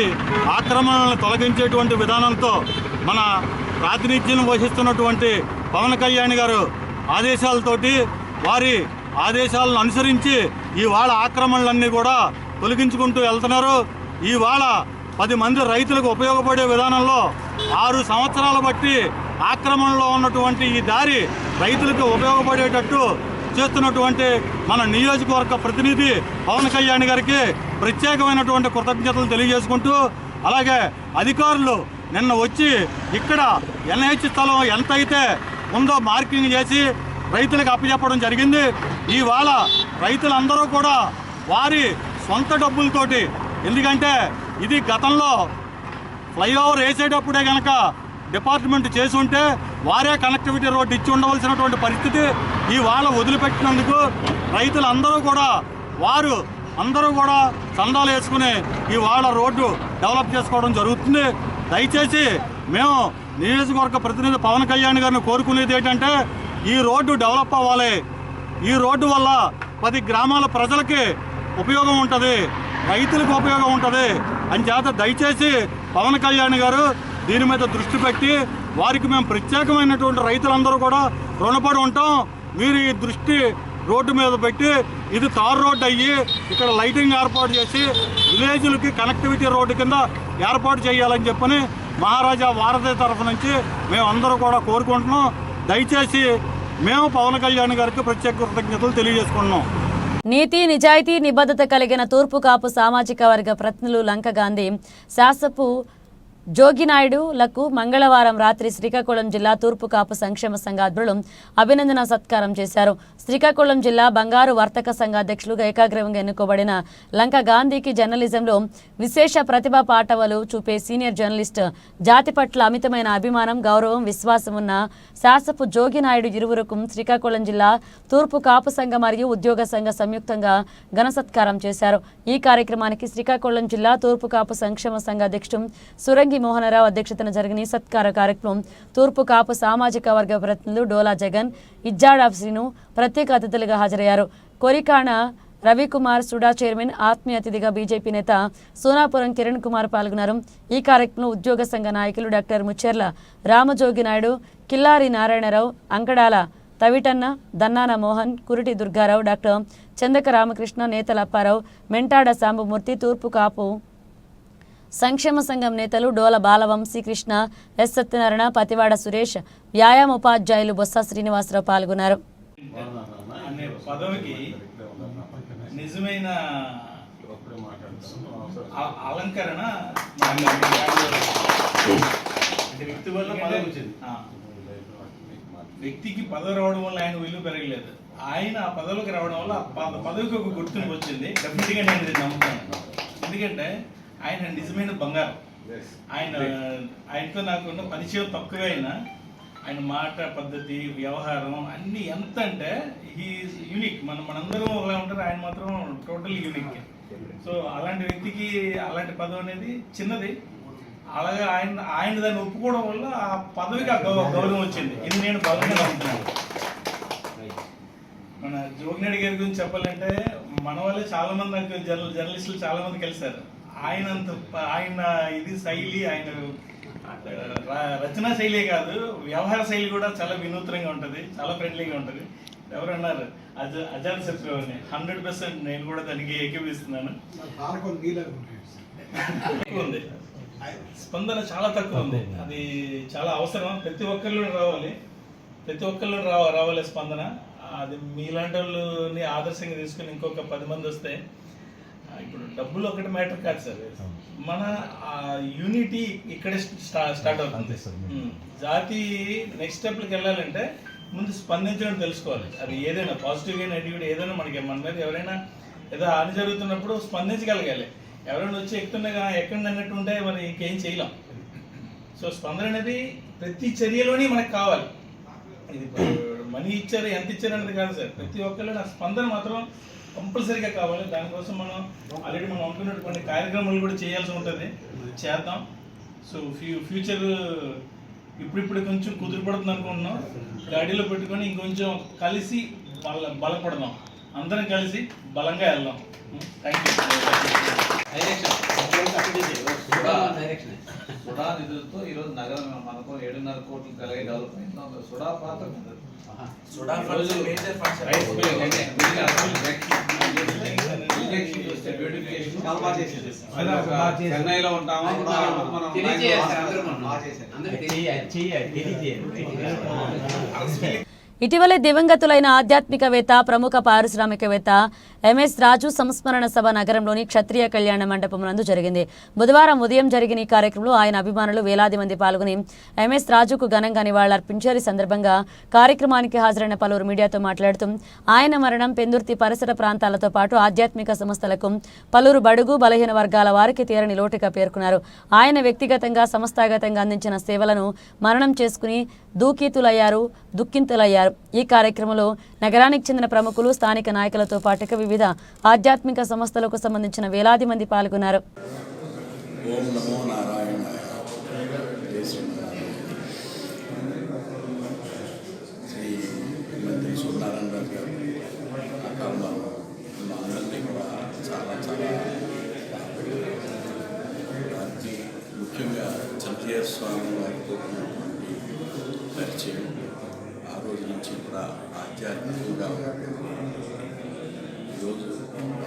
ఆక్రమణలను తొలగించేటువంటి విధానంతో మన ప్రాతినిధ్యం వహిస్తున్నటువంటి పవన్ కళ్యాణ్ గారు ఆదేశాలతోటి వారి ఆదేశాలను అనుసరించి ఇవాళ ఆక్రమణలన్నీ కూడా తొలగించుకుంటూ వెళ్తున్నారు. ఇవాళ 10 మంది రైతులకు ఉపయోగపడే విధానంలో 6 సంవత్సరాల బట్టి ఆక్రమణలో ఉన్నటువంటి ఈ దారి రైతులకు ఉపయోగపడేటట్టు చేస్తున్నటువంటి మన నియోజకవర్గ ప్రతినిధి పవన్ కళ్యాణ్ గారికి ప్రత్యేకమైనటువంటి కృతజ్ఞతలు తెలియజేసుకుంటూ, అలాగే అధికారులు నిన్న వచ్చి ఇక్కడ NH స్థలం ఎంత అయితే ఉందో మార్కింగ్ చేసి రైతులకు అప్పచెప్పడం జరిగింది. ఇవాళ రైతులందరూ కూడా వారి సొంత డబ్బులతోటి, ఎందుకంటే ఇది గతంలో ఫ్లైఓవర్ వేసేటప్పుడే కనుక డిపార్ట్మెంట్ చేసి ఉంటే వారే కనెక్టివిటీ రోడ్డు ఇచ్చి ఉండవలసినటువంటి పరిస్థితి ఇవాళ వదిలిపెట్టినందుకు రైతులందరూ కూడా అందరూ కూడా చందాలు వేసుకుని ఇవాళ రోడ్డు డెవలప్ చేసుకోవడం జరుగుతుంది. దయచేసి మేము నియోజకవర్గ ప్రతినిధి పవన్ కళ్యాణ్ గారిని కోరుకునేది ఏంటంటే ఈ రోడ్డు డెవలప్ అవ్వాలి. ఈ రోడ్డు వల్ల 10 గ్రామాల ప్రజలకి ఉపయోగం ఉంటుంది, రైతులకు ఉపయోగం ఉంటుంది అని చేత దయచేసి పవన్ కళ్యాణ్ గారు దీని మీద దృష్టి పెట్టి వారికి మేము ప్రత్యేకమైనటువంటి రైతులందరూ కూడా రుణపడి ఉంటాం. మీరు ఈ దృష్టి రోడ్డు మీద పెట్టి ఇది తార్ రోడ్డు అయ్యి ఇక్కడ లైటింగ్ ఏర్పాటు చేసి విలేజ్లకి కనెక్టివిటీ రోడ్డు కింద ఏర్పాటు చేయాలని చెప్పని మహారాజా వారధి తరఫు నుంచి మేము అందరూ కూడా కోరుకుంటున్నాం. దయచేసి మేము పవన్ కళ్యాణ్ గారికి ప్రత్యేక కృతజ్ఞతలు తెలియజేసుకుంటున్నాం. నీతి, నిజాయితీ, నిబద్ధత కలిగిన తూర్పు కాపు సామాజిక వర్గ ప్రతినిధులు లంక గాంధీ, శాసపు జోగినాయుడులకు మంగళవారం రాత్రి శ్రీకాకుళం జిల్లా తూర్పు కాపు సంక్షేమ సంఘ ఆధ్వర్యంలో అభినందన సత్కారం చేశారు. శ్రీకాకుళం జిల్లా బంగారు వర్తక సంఘ అధ్యక్షులుగా ఏకాగ్రవంగా ఎన్నుకోబడిన లంక గాంధీకి జర్నలిజంలో విశేష ప్రతిభా పాటవలు చూపే సీనియర్ జర్నలిస్ట్, జాతి పట్ల అమితమైన అభిమానం, గౌరవం, విశ్వాసం ఉన్న శాసపు జోగినాయుడు ఇరువురుకు శ్రీకాకుళం జిల్లా తూర్పు కాపు సంఘ మరియు ఉద్యోగ సంఘ సంయుక్తంగా ఘన సత్కారం చేశారు. ఈ కార్యక్రమానికి శ్రీకాకుళం జిల్లా తూర్పు కాపు సంక్షేమ సంఘ అధ్యక్షుడు సురంగి మోహనరావు అధ్యక్షతన జరిగిన సత్కార కార్యక్రమం తూర్పు కాపు సామాజిక వర్గ ప్రతినిధులు డోలా జగన్, ఇజ్జాడా శ్రీను ప్రత్యేక అతిథులుగా హాజరయ్యారు. కొరికాణ రవికుమార్ సుడా చైర్మన్, ఆత్మీయ అతిథిగా బీజేపీ నేత సోనాపురం కిరణ్ కుమార్ పాల్గొన్నారు. ఈ కార్యక్రమంలో ఉద్యోగ సంఘ నాయకులు డాక్టర్ ముచ్చెర్ల రామజోగి నాయుడు, కిల్లారి నారాయణరావు, అంకడాల తవిటన్న, దన్నాన మోహన్, కురిటి దుర్గారావు, డాక్టర్ చందక రామకృష్ణ, నేతల అప్పారావు, మెంటాడ సాంబమూర్తి, తూర్పు కాపు సంక్షేమ సంఘం నేతలు డోల బాలవంశీ కృష్ణ, ఎస్ సత్యనారాయణ, పతివాడ సురేష్, వ్యాయామ ఉపాధ్యాయులు బొత్స శ్రీనివాసరావు పాల్గొన్నారు. అనే పదవికి నిజమైన అలంకరణ అంటే వ్యక్తి వల్ల పదవి వచ్చింది. వ్యక్తికి పదవి రావడం వల్ల ఆయన విలువ పెరగలేదు. ఆయన ఆ పదవికి రావడం వల్ల పదవికి ఒక గుర్తింపు వచ్చింది. డెఫినెట్గా నేను ఇది నమ్ముతాను. ఎందుకంటే ఆయన నిజమైన బంగారం. ఆయనతో నాకున్న పరిచయం తక్కువ అయినా ఆయన మాట పద్ధతి, వ్యవహారం అన్నీ ఎంత అంటే హీఈస్ యూనిక్. మనందరం ఒకలా ఉంటారు, ఆయన మాత్రం టోటల్ యూనిక్. సో అలాంటి వ్యక్తికి అలాంటి పదవి అనేది చిన్నది. అలాగే ఆయన దాన్ని ఒప్పుకోవడం వల్ల ఆ పదవికి ఆ గౌరవం వచ్చింది. ఇది నేను బలంగా నమ్ముతున్నాను. మన జోగినాయుడు గారి గురించి చెప్పాలంటే మన వాళ్ళే చాలా మంది నాకు జర్నలిస్టులు చాలా మంది కలిశారు. ఆయన ఇది శైలి, ఆయన రచనా శైలే కాదు, వ్యవహార శైలి కూడా చాలా వినూత్నంగా ఉంటుంది, చాలా ఫ్రెండ్లీగా ఉంటుంది. ఎవరన్నారు అజాత శత్రువు అని. 100% నేను కూడా దానికి ఏకీపిస్తున్నాను. ఉంది స్పందన చాలా తక్కువ ఉంది. అది చాలా అవసరం. ప్రతి ఒక్కరిలో రావాలి స్పందన. అది మీలాంటి వాళ్ళని ఆదర్శంగా తీసుకుని ఇంకొక 10 మంది వస్తే, ఇప్పుడు డబ్బులు ఒకటి మ్యాటర్ కాదు సార్. మన యూనిటీ ఇక్కడే స్టార్ట్ అవుతుంది. జాతి నెక్స్ట్ స్టెప్కి వెళ్ళాలంటే ముందు స్పందించడం తెలుసుకోవాలి. అది ఏదైనా పాజిటివ్గా నెగిటివ్ ఏదైనా మనకి మన మీద ఎవరైనా ఏదో హాని జరుగుతున్నప్పుడు స్పందించగలగాలి. ఎవరైనా వచ్చి ఎక్కడ అన్నట్టు ఉంటే మరి ఇంకేం చేయలేం. సో స్పందన అనేది ప్రతి చర్యలోనే మనకు కావాలి. ఇది మనీ ఇచ్చారు, ఎంత ఇచ్చారు అనేది కాదు సార్. ప్రతి ఒక్కరిలో నా స్పందన మాత్రం కంపల్సరీగా కావాలి. దానికోసం మనం ఆల్రెడీ మనం అనుకున్నటువంటి కార్యక్రమాలు కూడా చేయాల్సి ఉంటుంది, చేద్దాం. సో ఫ్యూచర్ ఇప్పుడు కొంచెం కుదిరిపడుతుంది అనుకుంటున్నాం. గాడిలో పెట్టుకొని ఇంకొంచెం కలిసి బలపడదాం. అందరం కలిసి బలంగా వెళ్దాం. Thank you. సుడా నిధులతో ఈరోజు నగరం మనకు 7.5 కోట్లు కలిగే డెవలప్ అయింది. సుడా పాత్ర చెన్నైలో ఉంటాము. ఇటీవలే దివంగతులైన ఆధ్యాత్మికవేత్త, ప్రముఖ పారిశ్రామికవేత్త ఎంఎస్ రాజు సంస్మరణ సభ నగరంలోని క్షత్రియ కళ్యాణ మండపం నందు జరిగింది. బుధవారం ఉదయం జరిగిన ఈ కార్యక్రమంలో ఆయన అభిమానులు వేలాది మంది పాల్గొని ఎంఎస్ రాజుకు ఘనంగా నివాళులర్పించారు. ఈ సందర్భంగా కార్యక్రమానికి హాజరైన పలువురు మీడియాతో మాట్లాడుతూ ఆయన మరణం పెందుర్తి పరిసర ప్రాంతాలతో పాటు ఆధ్యాత్మిక సంస్థలకు, పలువురు బడుగు బలహీన వర్గాల వారికి తీరని లోటుగా పేర్కొన్నారు. ఆయన వ్యక్తిగతంగా, సంస్థాగతంగా అందించిన సేవలను మరణం చేసుకుని దుఃఖితులయ్యారు. ఈ కార్యక్రమంలో నగరానికి చెందిన ప్రముఖులు, స్థానిక నాయకులతో పాటుగా వివిధ ఆధ్యాత్మిక సంస్థలకు సంబంధించిన వేలాది మంది పాల్గొన్నారు. ఓం నమో నారాయణాయ. శ్రీ మంత్రి సూర్యనారాయణ రాజు గారు ఆ కాలంలో మా అందరినీ కూడా చాలా వారికి ముఖ్యంగా చంద్రయ్య స్వామి వారితో పరిచయం. ఆ రోజు నుంచి కూడా ఆధ్యాత్మికంగా ఈరోజు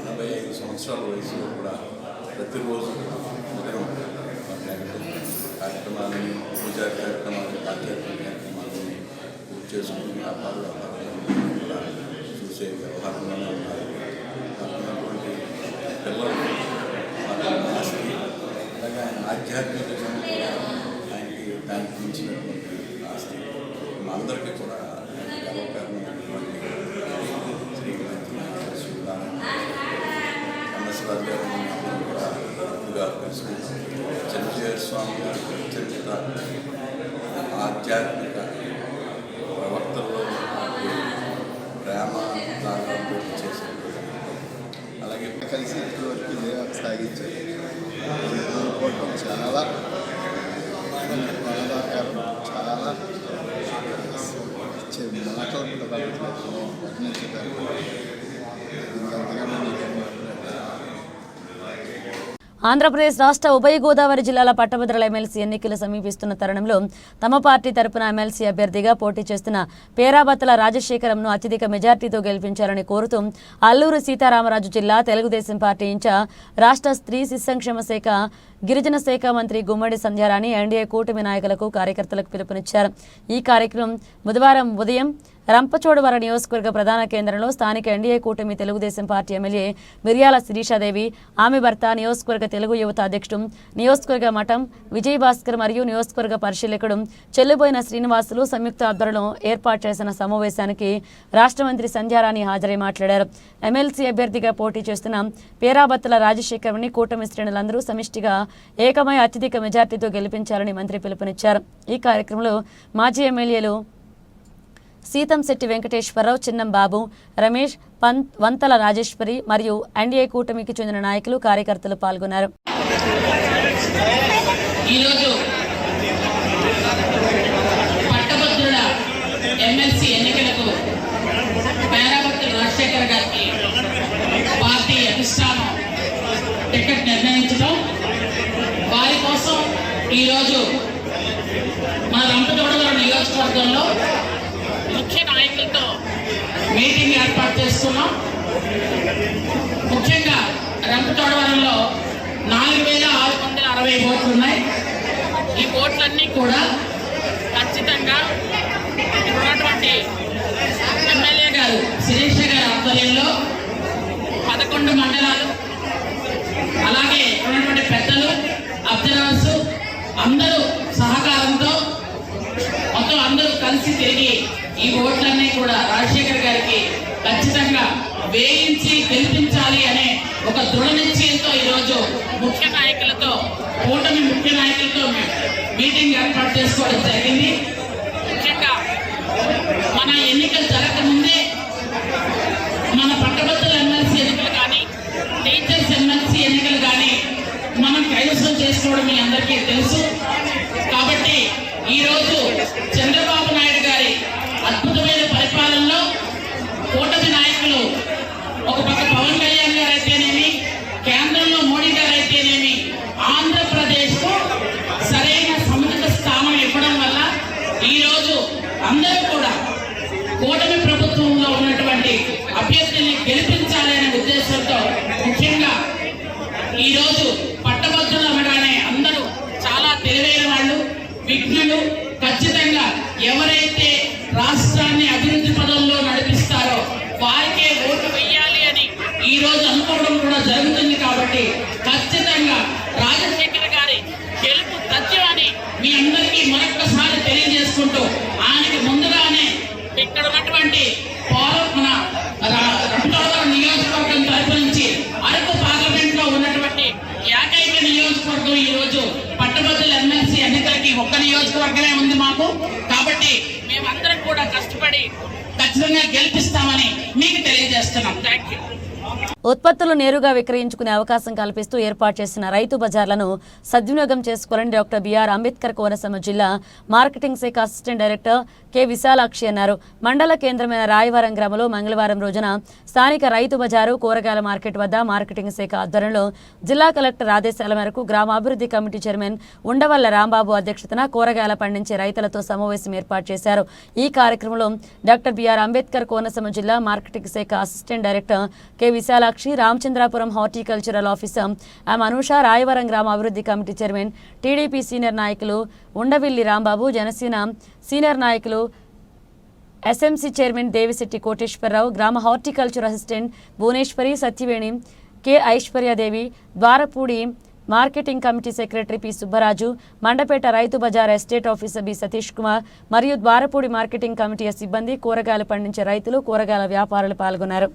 85 సంవత్సరాల వయసులో కూడా ప్రతిరోజు ఉదయం కార్యక్రమాలని, పూజా కార్యక్రమాలు, ఆధ్యాత్మిక కార్యక్రమాలని పూర్తి చేసుకుని వ్యాపారాలు కూడా చూసే వ్యవహారంలోనే ఉన్నారు. ఉన్నటువంటి పిల్లలు వాళ్ళ ఆస్తి, అలాగే ఆయన ఆధ్యాత్మికంగా కూడా ఆయనకి దానికి మించినటువంటి ఆస్తి మా అందరికీ కూడా గర్వకారణమైనటువంటి శ్రీమతి ఎంఎస్ రాజు గారు కూడా ఎక్కువగా తెలుసుకుంటాం. చంద్రశేఖర స్వామి గారి చరిత్ర, ఆధ్యాత్మిక ప్రవర్తనలో ప్రేమ త్యాగంతో చేశారు. అలాగే కలిసి ఇప్పటివరకు ఇదే సాగించారు. చాలా చాలా ఇచ్చే మాటలు కూడా వర్ణించడానికి అంతకన్నా నీకేం ఆంధ్రప్రదేశ్ రాష్ట్ర ఉభయ గోదావరి జిల్లాల పట్టభద్రుల ఎమ్మెల్సీ ఎన్నికలు సమీపిస్తున్న తరుణంలో తమ పార్టీ తరపున ఎమ్మెల్సీ అభ్యర్థిగా పోటీ చేస్తున్న పేరాబత్తుల రాజశేఖరంను అత్యధిక మెజార్టీతో గెలిపించాలని కోరుతూ అల్లూరు సీతారామరాజు జిల్లా తెలుగుదేశం పార్టీ ఇన్ఛార్జ్ రాష్ట్ర స్త్రీ శిశు సంక్షేమ శాఖ గిరిజన శాఖ మంత్రి గుమ్మడి సంధ్యారాణి ఎన్డీఏ కూటమి నాయకులకు కార్యకర్తలకు పిలుపునిచ్చారు. ఈ కార్యక్రమం బుధవారం ఉదయం రంపచోడవరం నియోజకవర్గ ప్రధాన కేంద్రంలో స్థానిక ఎన్డీఏ కూటమి తెలుగుదేశం పార్టీ ఎమ్మెల్యే మిర్యాల శిరీషాదేవి, ఆమె భర్త, నియోజకవర్గ తెలుగు యువత అధ్యక్షుడు, నియోజకవర్గ మఠం విజయ్ భాస్కర్ మరియు నియోజకవర్గ పరిశీలకుడు చెల్లుబోయిన శ్రీనివాసులు సంయుక్త ఆధ్వర్యంలో ఏర్పాటు చేసిన సమావేశానికి రాష్ట్ర మంత్రి సంధ్యారాణి హాజరై మాట్లాడారు. ఎమ్మెల్సీ అభ్యర్థిగా పోటీ చేస్తున్న పేరాబత్తుల రాజశేఖర్ని కూటమి శ్రేణులందరూ సమిష్టిగా ఏకమై అత్యధిక మెజార్టీతో గెలిపించాలని మంత్రి పిలుపునిచ్చారు. ఈ కార్యక్రమంలో మాజీ ఎమ్మెల్యేలు సీతంశెట్టి వెంకటేశ్వరరావు, చిన్నం బాబు, రమేష్, వంతల రాజేశ్వరి మరియు ఎన్డీఏ కూటమికి చెందిన నాయకులు, కార్యకర్తలు పాల్గొన్నారు. ఈరోజు పట్టభద్రుల ఎమ్మెల్సీ ఎన్నికలకు పేరాబత్తుల రాజశేఖర్ గారికి పార్టీ అధిష్టానం టికెట్ నిర్ణయించడం, వారి కోసం ఈరోజు మన రంపచోడవరం నియోజకవర్గంలో ముఖ్య నాయకులతో మీటింగ్ ఏర్పాటు చేస్తున్నాం. ముఖ్యంగా రంపచోడవరంలో 4,660 ఓట్లు ఉన్నాయి. ఈ ఓట్లన్నీ కూడా ఖచ్చితంగా ఉన్నటువంటి ఎమ్మెల్యే గారు శిరీష గారి ఆధ్వర్యంలో 11 మండలాలు, అలాగే ఉన్నటువంటి పెద్దలు, అబ్జర్వర్స్ అందరూ సహకారంతో మొత్తం అందరూ కలిసి తిరిగి ఈ ఓట్లన్నీ కూడా రాజశేఖర్ గారికి ఖచ్చితంగా వేయించి గెలిపించాలి అనే ఒక దృఢ నిశ్చయంతో ఈరోజు ముఖ్య నాయకులతో, కూటమి ముఖ్య నాయకులతో మీటింగ్ ఏర్పాటు చేసుకోవడం జరిగింది. ముఖ్యంగా మన ఎన్నికలు జరగకముందే మన పట్టభద్రుల ఎమ్మెల్సీ ఎన్నికలు కానీ, టీచర్స్ ఎమ్మెల్సీ ఎన్నికలు కానీ మనం కైవసం చేసుకోవడం మీ అందరికీ తెలుసు. కాబట్టి ఈరోజు చంద్రబాబు నాయుడు గారి అద్భుతమైన పరిపాలనలో కూటమి నాయకులు, ఒక పక్క పవన్ కళ్యాణ్ గారు అయితేనేమి, కేంద్రంలో మోడీ గారు అయితేనేమి, ఆంధ్రప్రదేశ్కు సరైన సముచిత స్థానం ఇవ్వడం వల్ల ఈరోజు అందరూ కూడా కూటమి ప్రభుత్వంలో ఉన్నటువంటి అభ్యర్థిని గెలిపించాలి అనే ఉద్దేశంతో, ముఖ్యంగా ఈరోజు పట్టభద్రులు అనగానే అందరూ చాలా తెలివైన వాళ్ళు, విఘ్నులు. ఖచ్చితంగా ఎవరైతే రాష్ట్రాన్ని అభివృద్ధి పదంలో నడిపిస్తారో వారికే ఓటు వేయాలి అని ఈ రోజు అనుకోవడం కూడా జరుగుతుంది. కాబట్టి ఖచ్చితంగా రాజశేఖర్ గారి గెలుపు తథ్యమని మీ అందరికీ మరొక్కసారి తెలియజేసుకుంటూ, ఆయనకి ముందుగానే ఇక్కడ ఉన్నటువంటి మన రంపచోడవరం నియోజకవర్గం తరపు నుంచి అరకు పార్లమెంట్ లో ఉన్నటువంటి ఏకైక నియోజకవర్గం ఈ రోజు పట్టభద్రుల ఎమ్మెల్సీ ఎన్నికలకి ఒక్క నియోజకవర్గమే ఉంది మాకు. కాబట్టి మేమందరం కూడా కష్టపడి ఖచ్చితంగా గెలిపిస్తామని మీకు తెలియజేస్తున్నాం. Thank you. ఉత్పత్తులు నేరుగా విక్రయించుకునే అవకాశం కల్పిస్తూ ఏర్పాటు చేసిన రైతు బజార్లను సద్వినియోగం చేసుకోవాలని డాక్టర్ బిఆర్ అంబేద్కర్ కోనసీమ జిల్లా మార్కెటింగ్ శాఖ అసిస్టెంట్ డైరెక్టర్ కె విశాలాక్షి అన్నారు. మండల కేంద్రమైన రాయవరం గ్రామంలో మంగళవారం రోజున స్థానిక రైతు బజారు కూరగాయల మార్కెట్ వద్ద మార్కెటింగ్ శాఖ ఆధ్వర్యంలో జిల్లా కలెక్టర్ ఆదేశాల మేరకు గ్రామాభివృద్ధి కమిటీ చైర్మన్ ఉండవల్ల రాంబాబు అధ్యక్షతన కూరగాయల పండించే రైతులతో సమావేశం ఏర్పాటు చేశారు. ఈ కార్యక్రమంలో డాక్టర్ బిఆర్ అంబేద్కర్ కోనసీమ జిల్లా మార్కెటింగ్ శాఖ assistant director K Visalakshi, Ramachandrapuram horticultural officer M Anusha, Rayavaram గ్రామ అభివృద్ధి కమిటీ చైర్మన్ టీడీపీ సీనియర్ నాయకులు ఉండవిల్లి రాంబాబు, జనసేన సీనియర్ నాయకులు ఎస్ఎంసీ చైర్మన్ దేవిశెట్టి కోటేశ్వరరావు, గ్రామ horticulture assistant Bhuvaneswari, Satyaveni, K Aishwaryadevi, Dwarapudi marketing committee secretary P Subbaraju, Mandapeta రైతు బజార్ estate officer B Satish Kumar మరియు ద్వారపూడి మార్కెటింగ్ కమిటీ సిబ్బంది, కూరగాయలు పండించే రైతులు, కూరగాయల వ్యాపారులు పాల్గొన్నారు.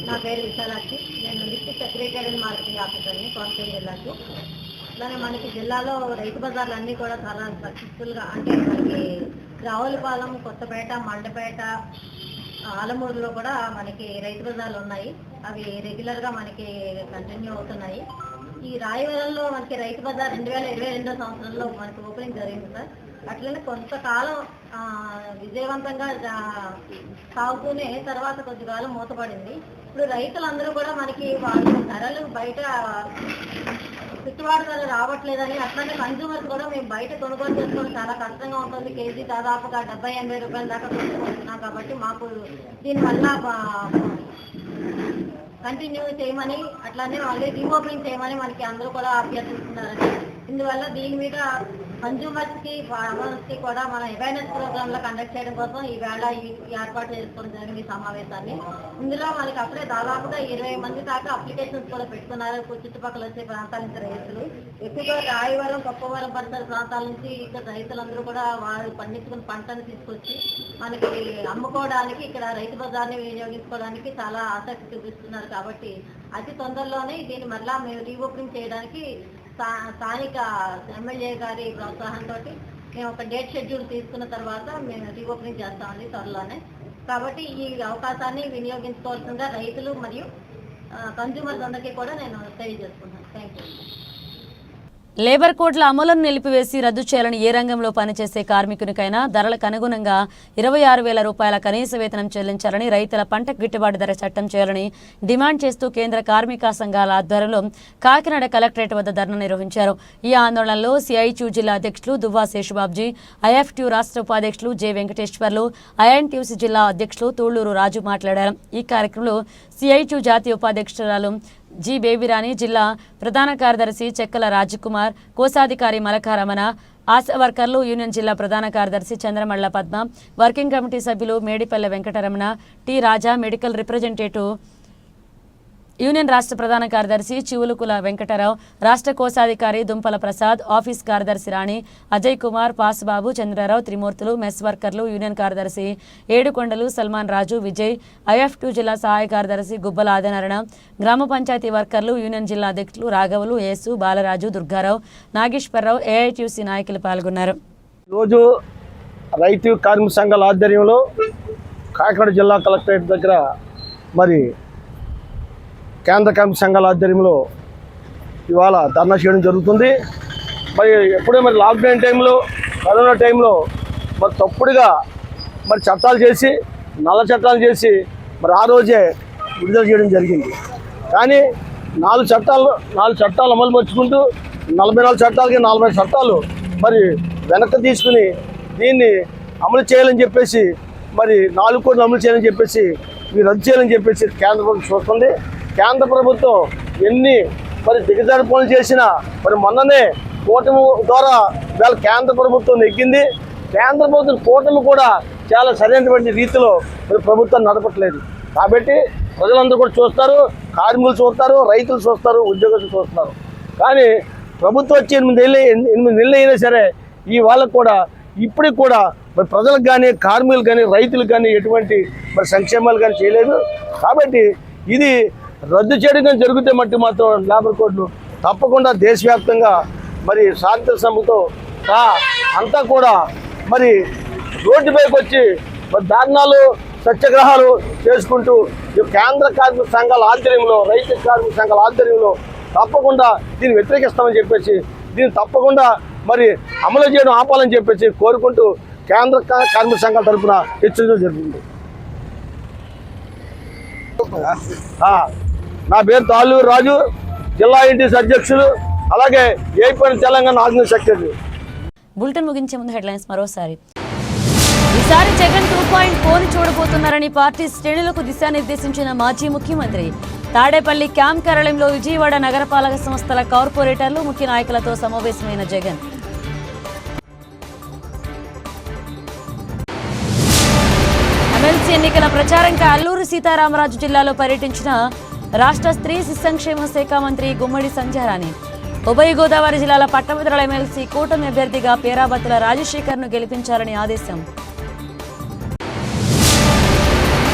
నా పేరు విశాలాక్షి. నేను డిస్ట్రిక్ట్ సెక్రటరీ మార్కెటింగ్ ఆఫీసర్ని కోనసీమ జిల్లాకి. అలానే మనకి జిల్లాలో రైతు బజార్లు అన్నీ కూడా చాలా సక్సెస్ఫుల్గా, అంటే మనకి రావులపాలెం, కొత్తపేట, మండపేట, ఆలమూరులో కూడా మనకి రైతు బజార్లు ఉన్నాయి. అవి రెగ్యులర్గా మనకి కంటిన్యూ అవుతున్నాయి. ఈ రాయవరంలో మనకి రైతు బజార్ 2022 సంవత్సరంలో మనకి ఓపెనింగ్ జరిగింది సార్. అట్లనే కొంతకాలం విజయవంతంగా సాగుతూనే తర్వాత కొద్ది కాలం మూతపడింది. ఇప్పుడు రైతులందరూ కూడా మనకి వాళ్ళు ధరలు బయట గిట్టుబాటు ధర రావట్లేదని, అట్లానే కన్జ్యూమర్స్ కూడా మేము బయట కొనుగోలు చేసుకోవడం చాలా కష్టంగా ఉంటుంది. కేజీ దాదాపుగా 70-80 రూపాయల దాకా కొనుక్కుంటున్నాం. కాబట్టి మాకు దీనివల్ల కంటిన్యూ చేయమని, అట్లానే మళ్ళీ రీఓపెనింగ్ చేయమని మనకి అందరూ కూడా అభ్యర్థిస్తున్నారని. ఇందువల్ల దీని మీద కన్జ్యూమర్స్ కి ఫార్మర్స్ కి కూడా మన అవేర్నెస్ ప్రోగ్రామ్ లో కండక్ట్ చేయడం కోసం ఈ వేళ ఏర్పాటు చేసుకోవడం జరిగింది ఈ సమావేశాన్ని. ఇందులో మనకి అప్పుడే దాదాపుగా 20 మంది దాకా అప్లికేషన్స్ కూడా పెట్టుకున్నారు. చుట్టుపక్కల వచ్చే ప్రాంతాల నుంచి రైతులు, ఎక్కువగా రాయవరం, కొప్పవరం పరిసర ప్రాంతాల నుంచి ఇక్కడ రైతులందరూ కూడా వారు పండించుకున్న పంటను తీసుకొచ్చి మనకి అమ్ముకోవడానికి, ఇక్కడ రైతు బజార్ని వినియోగించుకోవడానికి చాలా ఆసక్తి చూపిస్తున్నారు. కాబట్టి అతి తొందరలోనే దీన్ని మరలా మేము రీఓపెనింగ్ చేయడానికి స్థానిక ఎమ్మెల్యే గారి ప్రోత్సాహంతో మేము ఒక డేట్ షెడ్యూల్ తీసుకున్న తర్వాత మేము రీఓపెనింగ్ చేస్తామండి త్వరలోనే. కాబట్టి ఈ అవకాశాన్ని వినియోగించుకోవాల్సిందిగా రైతులు మరియు కన్జ్యూమర్స్ అందరికీ కూడా నేను తెలియజేసుకుంటాను. Thank you. లేబర్ కోడ్ల అమలును నిలిపివేసి రద్దు చేయాలని ఏ రంగంలో పనిచేసే కార్మికునికైనా ధరలకు అనుగుణంగా 26,000 రూపాయల కనీస వేతనం చెల్లించాలని, రైతుల పంట గిట్టుబాటు ధర చట్టం చేయాలని డిమాండ్ చేస్తూ కేంద్ర కార్మిక సంఘాల ఆధ్వర్యంలో కాకినాడ కలెక్టరేట్ వద్ద ధర్నా నిర్వహించారు. ఈ ఆందోళనలో సిఐటియు జిల్లా అధ్యక్షులు దువ్వా శేషుబాబ్జీ, ఐఎఫ్టియు రాష్ట్ర ఉపాధ్యక్షులు జె వెంకటేశ్వర్లు, ఐఎన్టీయూసీ జిల్లా అధ్యక్షులు తూళ్లూరు రాజు మాట్లాడారు. ఈ కార్యక్రమంలో సిఐటియు జాతీయ ఉపాధ్యక్షురాలు జి బేబిరాణి, జిల్లా ప్రధాన కార్యదర్శి చెక్కల రాజకుమార్, కోశాధికారి మలకా రమణ, ఆశా వర్కర్లు యూనియన్ జిల్లా ప్రధాన కార్యదర్శి చంద్రమళ్ల పద్మ, వర్కింగ్ కమిటీ సభ్యులు మేడిపల్లె వెంకటరమణ, టి రాజా, మెడికల్ రిప్రజెంటేటివ్ యూనియన్ రాష్ట్ర ప్రధాన కార్యదర్శి చివులుకుల వెంకటరావు, రాష్ట్ర కోశాధికారి దుంపల ప్రసాద్, ఆఫీస్ కార్యదర్శి రాణి, అజయ్ కుమార్, పాసుబాబు, చంద్రరావు, త్రిమూర్తులు, మెస్ వర్కర్లు యూనియన్ కార్యదర్శి ఏడుకొండలు, సల్మాన్ రాజు, విజయ్, ఐఎఫ్2 జిల్లా సహాయ కార్యదర్శి గుబ్బల ఆదినారాయణ, గ్రామ పంచాయతీ వర్కర్లు యూనియన్ జిల్లా అధ్యక్షులు రాఘవులు, యేసు, బాలరాజు, దుర్గారావు, నాగేశ్వరరావు, ఏఐటీయూసీ నాయకులు పాల్గొన్నారు. రోజు రైతు కార్మిక సంఘాల ఆధ్వర్యంలో కాకినాడ జిల్లా కలెక్టరేట్ దగ్గర మరి కేంద్ర కార్మిక సంఘాల ఆధ్వర్యంలో ఇవాళ ధర్నా చేయడం జరుగుతుంది. మరి ఎప్పుడే మరి లాక్డౌన్ టైంలో, కరోనా టైంలో మరి తప్పుడుగా మరి చట్టాలు చేసి, నల్ల చట్టాలు చేసి మరి ఆ రోజే విడుదల చేయడం జరిగింది. కానీ 4 చట్టాలు అమలు పరుచుకుంటూ 44 చట్టాలకి 40 చట్టాలు మరి వెనక్కి తీసుకుని దీన్ని అమలు చేయాలని చెప్పేసి, మరి 4 కోట్లు అమలు చేయాలని చెప్పేసి, మీరు రద్దు చేయాలని చెప్పేసి కేంద్ర ప్రభుత్వం చూస్తుంది. కేంద్ర ప్రభుత్వం ఎన్ని మరి దిగజారి పనులు చేసినా మరి మొన్ననే కూటమి ద్వారా ఇవాళ కేంద్ర ప్రభుత్వం నెగ్గింది. కేంద్ర ప్రభుత్వం కూటమి కూడా చాలా సరైనటువంటి రీతిలో మరి ప్రభుత్వాన్ని నడపట్లేదు. కాబట్టి ప్రజలందరూ కూడా చూస్తారు, కార్మికులు చూస్తారు, రైతులు చూస్తారు, ఉద్యోగస్తులు చూస్తారు. కానీ ప్రభుత్వం వచ్చి 8 నెలలు అయినా సరే ఈ వాళ్ళకు కూడా ఇప్పటికి కూడా మరి ప్రజలకు కానీ, కార్మికులకు కానీ, రైతులకు కానీ ఎటువంటి మరి సంక్షేమాలు కానీ చేయలేదు. కాబట్టి ఇది రద్దు చేయడం కానీ జరిగితే మాత్రం లేబర్ కోడ్లు తప్పకుండా దేశవ్యాప్తంగా మరి శాంతి సమ్మెతో అంతా కూడా మరి రోడ్డుపైకి వచ్చి మరి ధర్నాలు, సత్యాగ్రహాలు చేసుకుంటూ కేంద్ర కార్మిక సంఘాల ఆధ్వర్యంలో, రైతు కార్మిక సంఘాల ఆధ్వర్యంలో తప్పకుండా దీన్ని వ్యతిరేకిస్తామని చెప్పేసి, దీన్ని తప్పకుండా మరి అమలు చేయడం ఆపాలని చెప్పేసి కోరుకుంటూ కేంద్ర కార్మిక సంఘాల తరఫున హెచ్చరించడం జరుగుతుంది. నా పేరు తాళ్ళూరు రాజు, జిల్లా ఐఎన్టీయూసీ అధ్యక్షులు, అలాగే AP Telangana organising secretary. Bulletin ముగించే ముందు హెడ్లైన్స్ మరోసారి. ఈసారి జగన్ 2.4 చూడబోతున్నారని పార్టీ శ్రేణులకు దిశానిర్దేశించిన మాజీ ముఖ్యమంత్రి. తాడేపల్లి క్యాంప్ కార్యాలయంలో విజయవాడ నగరపాలక సంస్థల కార్పొరేటర్లు, ముఖ్య నాయకులతో సమావేశమైన జగన్. ఎమ్మెల్సీ ఎన్నికల ప్రచారంగా అల్లూరు సీతారామరాజు జిల్లాలో పర్యటించిన రాష్ట్ర స్త్రీ శిశు సంక్షేమ శాఖ మంత్రి గుమ్మడి సంధ్యారాణి. ఉభయ గోదావరి జిల్లాల పట్టభద్రుల ఎమ్మెల్సీ కూటమి అభ్యర్థిగా పేరాబత్తుల రాజశేఖర్ను గెలిపించాలని ఆదేశం.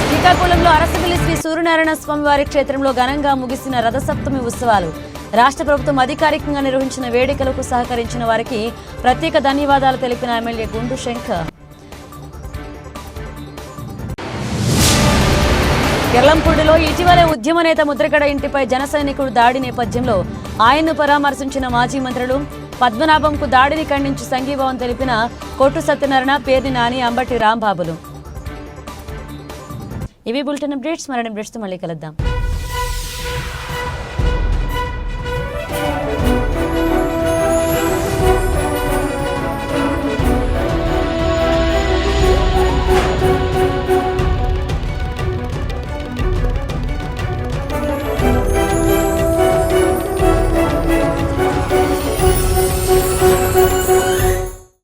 శ్రీకాకుళంలో అరసవల్లి శ్రీ సూర్యనారాయణ స్వామి వారి క్షేత్రంలో ఘనంగా ముగిసిన రథసప్తమి ఉత్సవాలు. రాష్ట్ర ప్రభుత్వం అధికారికంగా నిర్వహించిన వేడుకలకు సహకరించిన వారికి ప్రత్యేక ధన్యవాదాలు తెలిపిన ఎమ్మెల్యే గుండు శంకర్. ఎర్లంపూడిలో ఇటీవలే ఉద్యమ నేత ముద్రగడ ఇంటిపై జన సైనికుడు దాడి నేపథ్యంలో ఆయన్ను పరామర్శించిన మాజీ మంత్రులు. పద్మనాభంకు దాడిని ఖండించి సంఘీభావం తెలిపిన కొట్టు సత్యనారాయణ, పేర్ని నాని, అంబటి రాంబాబులు. ఇవి బులెటిన్ అప్డేట్స్. మరిన్ని అప్డేట్స్తో మళ్ళీ కలుద్దాం.